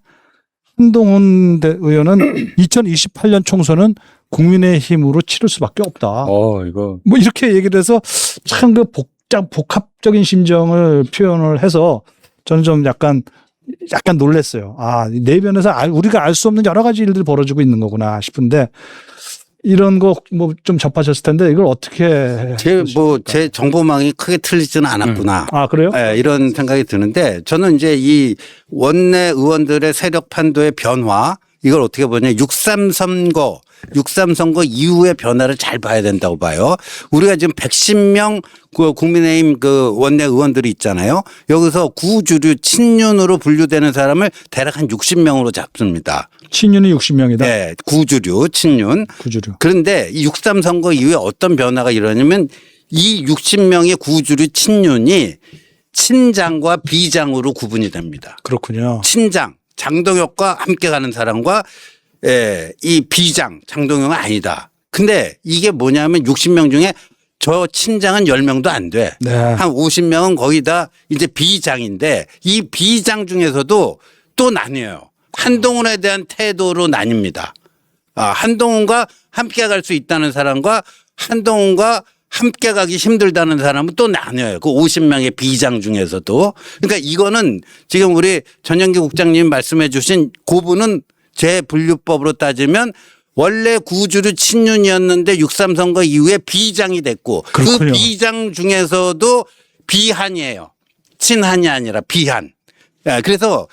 한동훈 의원은 2028년 총선은 국민의힘으로 치를 수밖에 없다. 이거. 뭐 이렇게 얘기를 해서 참 복합적인 심정을 표현을 해서 저는 좀 약간 놀랐어요. 내면에서 우리가 알 수 없는 여러 가지 일들이 벌어지고 있는 거구나 싶은데 이런 거 뭐 좀 접하셨을 텐데 이걸 어떻게 제 정보망이 크게 틀리지는 않았구나. 그래요? 네, 이런 생각이 드는데 저는 이제 이 원내 의원들의 세력 판도의 변화 이걸 어떻게 보냐 6.3선거 이후의 변화를 잘 봐야 된다고 봐요. 우리가 지금 110명 국민의힘 원내 의원들이 있잖아요. 여기서 구주류 친윤으로 분류되는 사람을 대략 한 60명으로 잡습니다. 친윤이 60명이다. 네, 구주류 친윤. 구주류. 그런데 이 6.3 선거 이후에 어떤 변화가 일어나냐면 이 60명의 구주류 친윤이 친장과 비장으로 구분이 됩니다. 그렇군요. 친장, 장동혁과 함께 가는 사람과 이 비장, 장동혁은 아니다. 근데 이게 뭐냐면 60명 중에 저 친장은 10명도 안 돼. 네. 한 50명은 거의 다 이제 비장인데 이 비장 중에서도 또 나뉘어요. 한동훈에 대한 태도로 나뉩니다. 한동훈과 함께 갈 수 있다는 사람과 한동훈과 함께 가기 힘들다는 사람은 또 나뉘어요. 그 50명의 비장 중에서도. 그러니까 이거는 지금 우리 전영기 국장님 말씀해 주신 고분은 제 분류법으로 따지면 원래 구주류 친윤이었는데 6.3 선거 이후에 비장이 됐고 그렇군요. 그 비장 중에서도 비한이에요. 친한이 아니라 비한. 그래서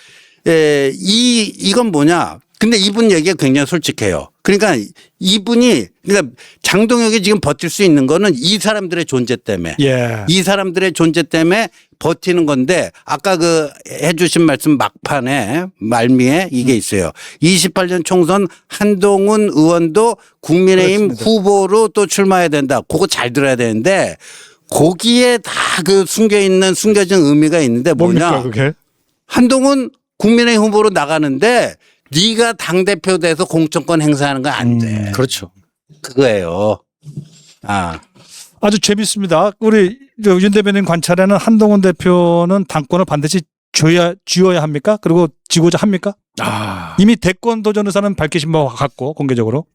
이건 뭐냐. 근데 이분 얘기가 굉장히 솔직해요. 그러니까 그러니까 장동혁이 지금 버틸 수 있는 거는 이 사람들의 존재 때문에. 예. 이 사람들의 존재 때문에 버티는 건데 아까 해주신 말씀 막판에 말미에 이게 있어요. 28년 총선 한동훈 의원도 국민의힘 그렇습니다. 후보로 또 출마해야 된다. 그거 잘 들어야 되는데 거기에 다 그 숨겨진 의미가 있는데 뭡니까 뭐냐. 그게? 한동훈 국민의 후보로 나가는데 네가 당대표 돼서 공천권 행사하는 건 안 돼. 그렇죠. 그거예요. 아주 재밌습니다. 우리 윤 대변인 관찰에는 한동훈 대표는 당권을 반드시 쥐어야 합니까? 그리고 지고자 합니까? 이미 대권 도전 의사는 밝히신 바 같고 공개적으로.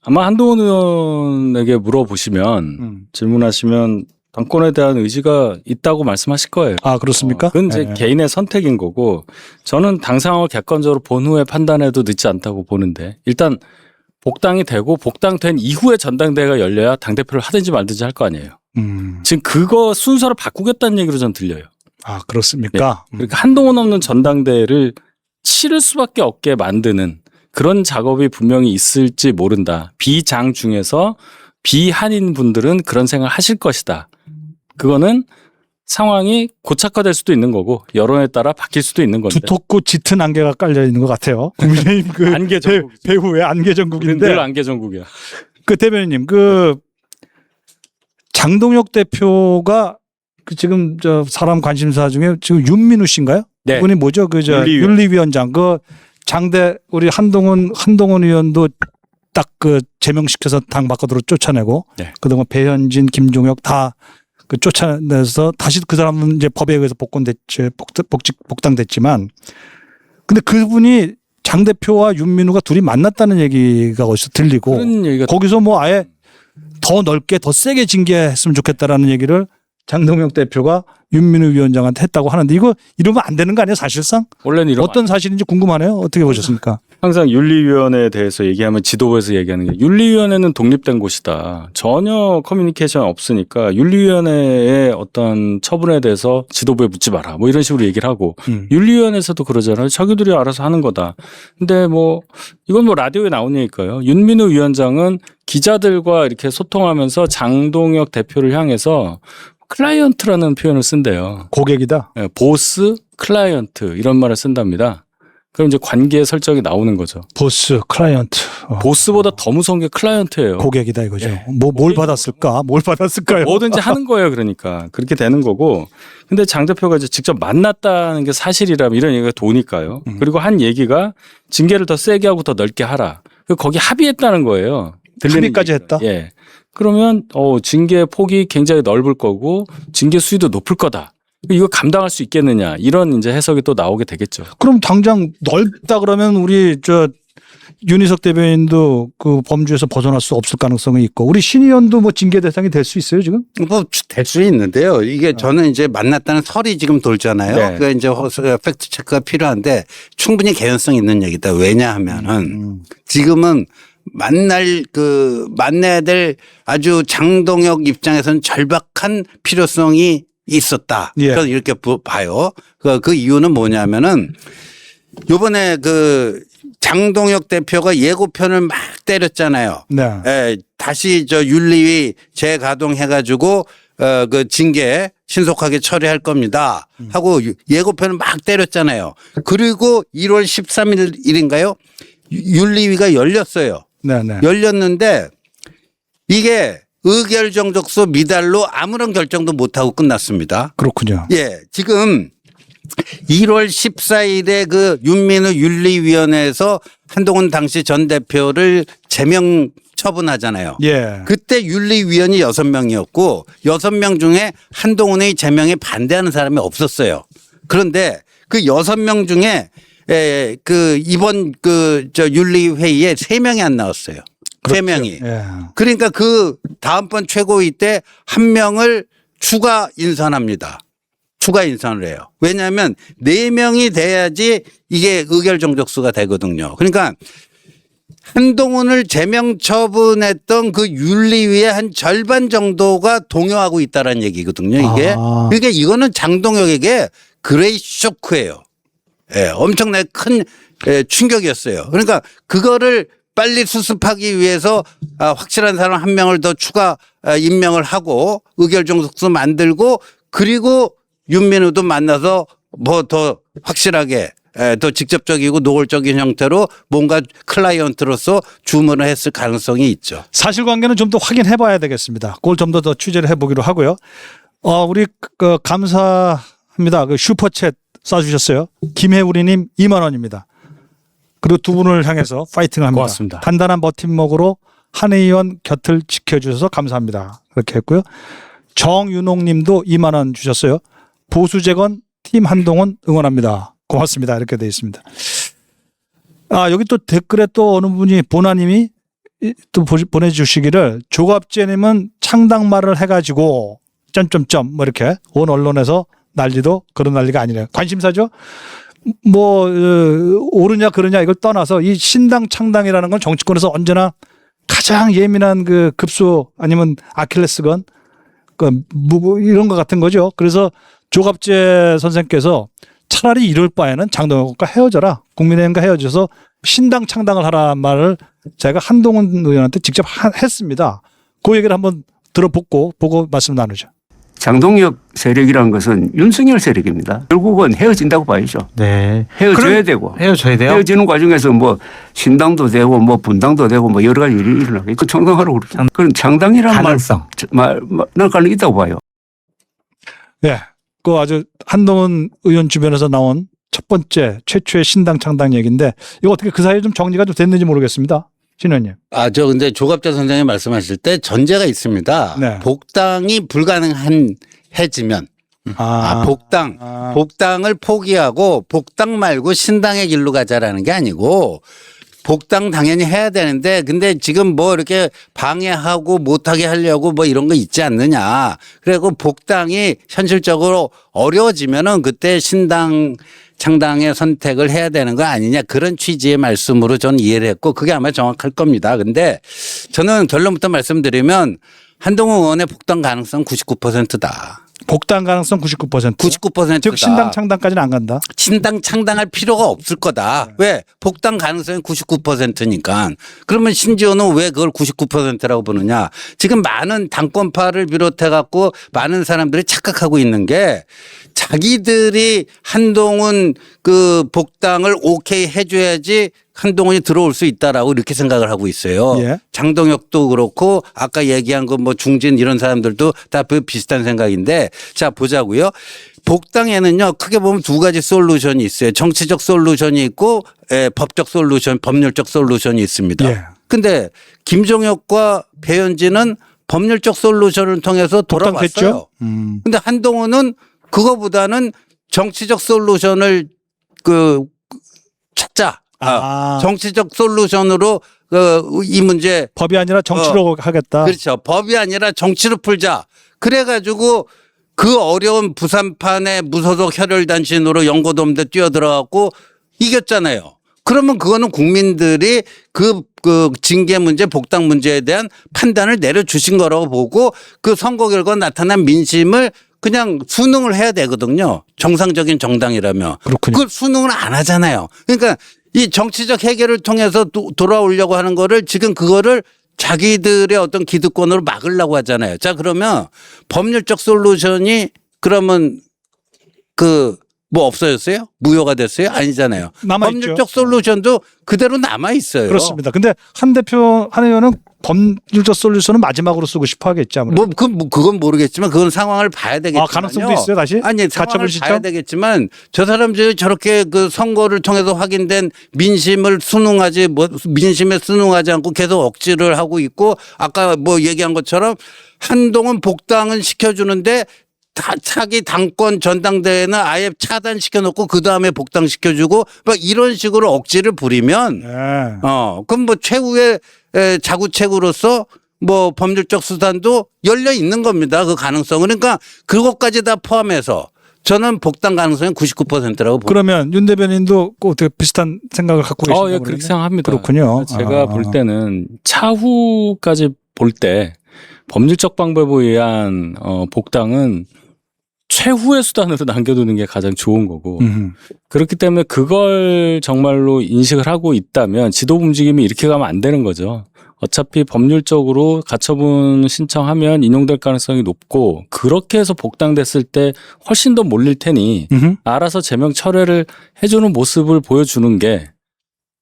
아마 한동훈 의원에게 물어보시면 질문하시면 당권에 대한 의지가 있다고 말씀하실 거예요. 아 그렇습니까? 그건 이제 예. 개인의 선택인 거고 저는 당 상황을 객관적으로 본 후에 판단해도 늦지 않다고 보는데 일단 복당이 되고 복당된 이후에 전당대회가 열려야 당대표를 하든지 말든지 할 거 아니에요. 지금 그거 순서를 바꾸겠다는 얘기로 전 들려요. 아 그렇습니까? 그러니까 한동훈 없는 전당대회를 치를 수밖에 없게 만드는 그런 작업이 분명히 있을지 모른다. 비장 중에서 비한인 분들은 그런 생각을 하실 것이다. 그거는 상황이 고착화될 수도 있는 거고 여론에 따라 바뀔 수도 있는 건데. 두텁고 짙은 안개가 깔려 있는 것 같아요. 국민의힘 그 안개 전국. 배후의 안개 전국인데. 늘 안개 전국이야. 그 대변인님 그 장동혁 대표가 그 지금 저 사람 관심사 중에 지금 윤민우 씨인가요? 네. 그분이 뭐죠? 그 저 윤리위원. 윤리위원장 그 장대 우리 한동훈 의원도 딱 그 제명시켜서 당 밖으로 쫓아내고 네. 그동안 배현진, 김종혁 다 그 쫓아내서 다시 그 사람은 이제 법에 의해서 복당됐지만 근데 그분이 장 대표와 윤민우가 둘이 만났다는 얘기가 어디서 들리고 그런 얘기가 거기서 뭐 아예 더 넓게 더 세게 징계했으면 좋겠다라는 얘기를 장동혁 대표가 윤민우 위원장한테 했다고 하는데 이거 이러면 안 되는 거 아니에요 사실상? 원래는 이런 어떤 사실인지 궁금하네요. 어떻게 보셨습니까? 항상 윤리위원회에 대해서 얘기하면 지도부에서 얘기하는 게 윤리위원회는 독립된 곳이다. 전혀 커뮤니케이션 없으니까 윤리위원회의 어떤 처분에 대해서 지도부에 묻지 마라. 뭐 이런 식으로 얘기를 하고 윤리위원회에서도 그러잖아요. 자기들이 알아서 하는 거다. 근데 뭐 이건 뭐 라디오에 나온 얘기일까요? 윤민우 위원장은 기자들과 이렇게 소통하면서 장동혁 대표를 향해서 클라이언트라는 표현을 쓴대요. 고객이다. 예, 보스, 클라이언트 이런 말을 쓴답니다. 그럼 이제 관계 설정이 나오는 거죠. 보스, 클라이언트. 보스보다 더 무서운 게 클라이언트예요. 고객이다 이거죠. 예. 뭘 받았을까? 뭘 받았을까요? 뭐든지 하는 거예요. 그러니까 그렇게 되는 거고. 근데 장 대표가 이제 직접 만났다는 게 사실이라면 이런 얘기가 도니까요. 그리고 한 얘기가 징계를 더 세게 하고 더 넓게 하라. 거기 합의했다는 거예요. 들리는 합의까지 얘기가. 했다? 예. 그러면 징계 폭이 굉장히 넓을 거고 징계 수위도 높을 거다. 이거 감당할 수 있겠느냐 이런 이제 해석이 또 나오게 되겠죠. 그럼 당장 넓다 그러면 우리 저 윤희석 대변인도 그 범주에서 벗어날 수 없을 가능성이 있고 우리 신 의원도 뭐 징계 대상이 될 수 있어요 지금? 뭐 될 수 있는데요. 이게 저는 이제 만났다는 설이 지금 돌잖아요. 네. 그 이제 팩트 체크가 필요한데 충분히 개연성 있는 얘기다. 왜냐하면은 지금은 만나야 될 아주 장동혁 입장에서는 절박한 필요성이 있었다. 예. 저는 이렇게 봐요. 그 이유는 뭐냐면은 요번에 그 장동혁 대표가 예고편을 막 때렸잖아요. 네. 예, 다시 저 윤리위 재가동해가지고 그 징계 신속하게 처리할 겁니다. 하고 예고편을 막 때렸잖아요. 그리고 1월 13일인가요? 윤리위가 열렸어요. 네네. 열렸는데 이게 의결정족서 미달로 아무런 결정도 못하고 끝났습니다. 그렇군요. 예, 지금 1월 14일에 그 윤민우 윤리위원회에서 한동훈 당시 전 대표를 제명 처분하잖아요. 예. 그때 윤리위원이 6명이었고 6명 중에 한동훈의 제명에 반대하는 사람이 없었어요. 그런데 그 6명 중에 그 이번 저 윤리회의에 3명이 안 나왔어요. 그렇죠. 3명이. 예. 그러니까 그 다음번 최고위 때 1명을 추가 인선합니다. 추가 인선을 해요. 왜냐하면 4명이 돼야지 이게 의결 정족수가 되거든요. 그러니까 한동훈을 제명 처분했던 그 윤리위의 한 절반 정도가 동요하고 있다는 얘기거든요. 이게. 아. 그러니까 이거는 장동혁에게 그레이 쇼크예요. 예, 엄청나게 큰 충격이었어요. 그러니까 그거를 빨리 수습하기 위해서 확실한 사람 1명을 더 추가 임명을 하고 의결 정족수 만들고 그리고 윤민우도 만나서 뭐 더 확실하게 더 직접적이고 노골적인 형태로 뭔가 클라이언트로서 주문을 했을 가능성이 있죠. 사실관계는 좀 더 확인해 봐야 되겠습니다. 그걸 좀 더 취재를 해보기로 하고요. 우리 감사합니다. 그 슈퍼챗 쏴주셨어요. 김혜우리님 2만 원입니다. 그리고 두 분을 향해서 파이팅합니다. 고맙습니다. 단단한 버팀목으로 한 의원 곁을 지켜주셔서 감사합니다. 그렇게 했고요. 정윤홍님도 2만 원 주셨어요. 보수재건 팀 한동훈 응원합니다. 고맙습니다. 이렇게 되어 있습니다. 여기 또 댓글에 또 어느 분이 보나님이 또 보내주시기를 조갑재님은 창당말을 해가지고 점점점 뭐 이렇게 온 언론에서 난리도 그런 난리가 아니래요. 관심사죠. 뭐 옳으냐 그러냐 이걸 떠나서 이 신당 창당이라는 건 정치권에서 언제나 가장 예민한 그 급소 아니면 아킬레스건 이런 것 같은 거죠. 그래서 조갑재 선생께서 차라리 이럴 바에는 장동혁과 헤어져라. 국민의힘과 헤어져서 신당 창당을 하라는 말을 제가 한동훈 의원한테 직접 했습니다. 그 얘기를 한번 들어보고 말씀 나누죠. 장동혁 세력이라는 것은 윤석열 세력입니다. 결국은 헤어진다고 봐야죠. 네. 헤어져야 되고. 헤어져야 돼요? 헤어지는 과정에서 뭐 신당도 되고 뭐 분당도 되고 뭐 여러 가지 일이 일어나겠죠. 창당하라고 그러죠. 그런 창당이라는 가능성. 난 가능 있다고 봐요. 네. 그 아주 한동훈 의원 주변에서 나온 첫 번째 최초의 신당 창당 얘기인데 이거 어떻게 그 사이에 좀 정리가 좀 됐는지 모르겠습니다. 신 의원님. 저 근데 조갑재 선생님 말씀하실 때 전제가 있습니다. 네. 복당이 불가능해지면 복당을 포기하고 복당 말고 신당의 길로 가자라는 게 아니고 복당 당연히 해야 되는데 근데 지금 뭐 이렇게 방해하고 못하게 하려고 뭐 이런 거 있지 않느냐. 그리고 복당이 현실적으로 어려워지면은 그때 신당 창당의 선택을 해야 되는 거 아니냐 그런 취지의 말씀으로 저는 이해를 했고 그게 아마 정확할 겁니다. 근데 저는 결론부터 말씀드리면 한동훈 의원의 복당 가능성 99%다. 복당 가능성 99%. 99%다. 즉 신당 창당까지는 안 간다. 신당 창당할 필요가 없을 거다. 왜? 복당 가능성이 99%니까. 그러면 신지호는 왜 그걸 99%라고 보느냐. 지금 많은 당권파를 비롯해 갖고 많은 사람들이 착각하고 있는 게 자기들이 한동훈 그 복당을 오케이 해줘야지 한동훈이 들어올 수 있다라고 이렇게 생각을 하고 있어요. 예. 장동혁도 그렇고 아까 얘기한 거 뭐 중진 이런 사람들도 다 비슷한 생각인데 자 보자고요. 복당에는요 크게 보면 두 가지 솔루션이 있어요. 정치적 솔루션이 있고 법적 솔루션, 법률적 솔루션이 있습니다. 예. 근데 김종혁과 배현진은 법률적 솔루션을 통해서 돌아왔어요. 복당됐죠? 근데 한동훈은 그거보다는 정치적 솔루션을 찾자. 정치적 솔루션으로 이 문제 법이 아니라 정치로 하겠다. 그렇죠. 법이 아니라 정치로 풀자. 그래가지고 그 어려운 부산판의 무소속 혈혈단신으로 연고도움대 뛰어들어갖고 이겼잖아요. 그러면 그거는 국민들이 그 징계 문제, 복당 문제에 대한 판단을 내려주신 거라고 보고 그 선거 결과 나타난 민심을 그냥 순응을 해야 되거든요. 정상적인 정당이라면. 그렇군요. 그걸 순응을 안 하잖아요. 그러니까 이 정치적 해결을 통해서 돌아오려고 하는 거를 지금 그거를 자기들의 어떤 기득권으로 막으려고 하잖아요. 자, 그러면 법률적 솔루션이 그러면 뭐 없어졌어요? 무효가 됐어요? 아니잖아요. 남아있죠. 법률적 솔루션도 그대로 남아 있어요. 그렇습니다. 근데 한 의원은 법률적 솔루션은 마지막으로 쓰고 싶어 하겠지 아무래도. 그건 모르겠지만 그건 상황을 봐야 되겠지만. 가능성도 있어요, 다시? 아니, 상황을 봐야 되겠지만 저 사람들이 저렇게 그 선거를 통해서 확인된 민심에 순응하지 않고 계속 억지를 하고 있고 아까 뭐 얘기한 것처럼 한동훈 복당은 시켜주는데 차기 당권 전당대회는 아예 차단시켜놓고 그 다음에 복당시켜주고 막 이런 식으로 억지를 부리면 네. 그럼 뭐 최후의 자구책으로서 뭐 법률적 수단도 열려 있는 겁니다. 그 가능성은. 그러니까 그것까지 다 포함해서 저는 복당 가능성이 99%라고 봅니다. 그러면 윤 대변인도 어떻게 비슷한 생각을 갖고 계신가요? 예, 그렇게 생각합니다. 그렇군요. 제가 볼 때는 차후까지 볼 때 법률적 방법에 의한 복당은 최후의 수단으로 남겨두는 게 가장 좋은 거고 그렇기 때문에 그걸 정말로 인식을 하고 있다면 지도부 움직임이 이렇게 가면 안 되는 거죠. 어차피 법률적으로 가처분 신청하면 인용될 가능성이 높고 그렇게 해서 복당됐을 때 훨씬 더 몰릴 테니 알아서 제명 철회를 해주는 모습을 보여주는 게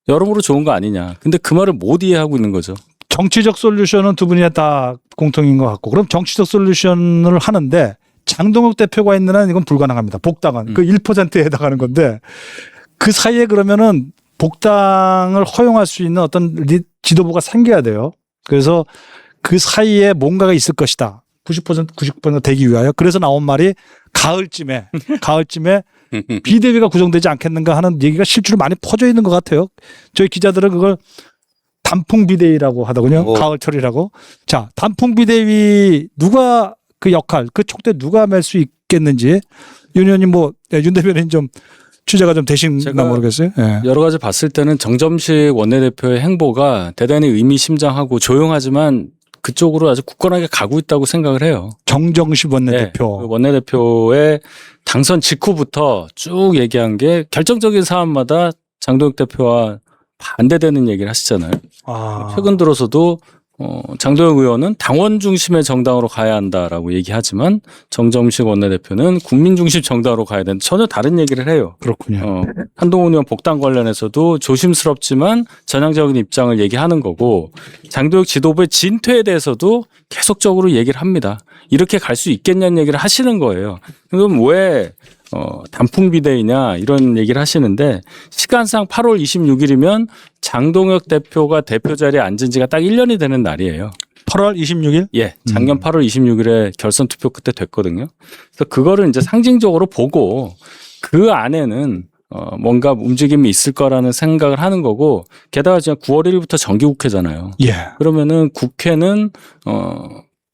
여러모로 좋은 거 아니냐. 근데 그 말을 못 이해하고 있는 거죠. 정치적 솔루션은 두 분이 다 공통인 것 같고 그럼 정치적 솔루션을 하는데 장동혁 대표가 있는 한 이건 불가능합니다. 복당은 그 1%에 해당하는 건데 그 사이에 그러면은 복당을 허용할 수 있는 어떤 지도부가 생겨야 돼요. 그래서 그 사이에 뭔가가 있을 것이다. 90%, 99% 되기 위하여. 그래서 나온 말이 가을쯤에 비대위가 구성되지 않겠는가 하는 얘기가 실제로 많이 퍼져 있는 것 같아요. 저희 기자들은 그걸 단풍 비대위라고 하더군요. 가을철이라고. 자, 단풍 비대위 누가 그 역할, 그 촉대 누가 맬 수 있겠는지 윤 의원님 윤 대변인 좀 취재가 좀 되신가 모르겠어요. 예. 여러 가지 봤을 때는 정점식 원내대표의 행보가 대단히 의미심장하고 조용하지만 그쪽으로 아주 굳건하게 가고 있다고 생각을 해요. 정정식 원내대표. 네, 그 원내대표의 당선 직후부터 쭉 얘기한 게 결정적인 사안마다 장동혁 대표와 반대되는 얘기를 하시잖아요. 최근 들어서도 장도혁 의원은 당원 중심의 정당으로 가야 한다라고 얘기하지만 정점식 원내대표는 국민 중심 정당으로 가야 된다. 전혀 다른 얘기를 해요. 그렇군요. 한동훈 의원 복당 관련해서도 조심스럽지만 전향적인 입장을 얘기하는 거고 장도혁 지도부의 진퇴에 대해서도 계속적으로 얘기를 합니다. 이렇게 갈 수 있겠냐는 얘기를 하시는 거예요. 그럼 왜 단풍 비대위냐 이런 얘기를 하시는데 시간상 8월 26일이면 장동혁 대표가 대표 자리에 앉은 지가 딱 1년이 되는 날이에요. 8월 26일? 예, 작년 8월 26일에 결선 투표 그때 됐거든요. 그래서 그거를 이제 상징적으로 보고 그 안에는 뭔가 움직임이 있을 거라는 생각을 하는 거고 게다가 지금 9월 1일부터 정기국회잖아요. 예. 그러면은 국회는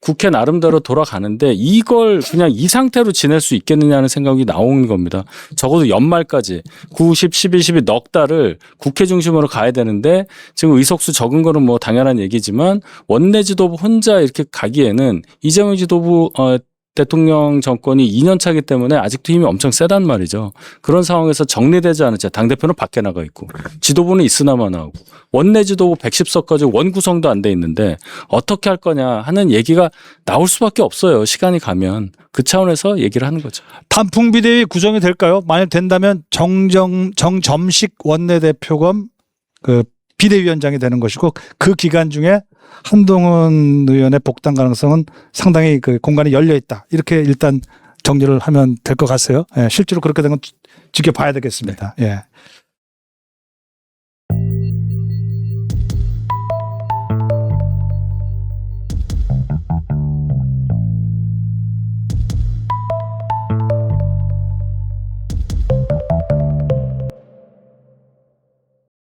국회 나름대로 돌아가는데 이걸 그냥 이 상태로 지낼 수 있겠느냐는 생각이 나오는 겁니다. 적어도 연말까지 9, 10, 11, 12 넉 달을 국회 중심으로 가야 되는데 지금 의석수 적은 거는 뭐 당연한 얘기지만 원내 지도부 혼자 이렇게 가기에는 이재명 지도부 대통령 정권이 2년 차기 때문에 아직도 힘이 엄청 세단 말이죠. 그런 상황에서 정리되지 않은 채 당대표는 밖에 나가 있고 지도부는 있으나마나 하고 원내 지도부 110석 가지고 원구성도 안 돼 있는데 어떻게 할 거냐 하는 얘기가 나올 수밖에 없어요. 시간이 가면. 그 차원에서 얘기를 하는 거죠. 단풍 비대위 구성이 될까요? 만약 된다면 정점식 원내대표검 그 비대위원장이 되는 것이고 그 기간 중에 한동훈 의원의 복당 가능성은 상당히 그 공간이 열려 있다. 이렇게 일단 정리를 하면 될 것 같아요. 예, 실제로 그렇게 된 건 지켜봐야 되겠습니다. 예.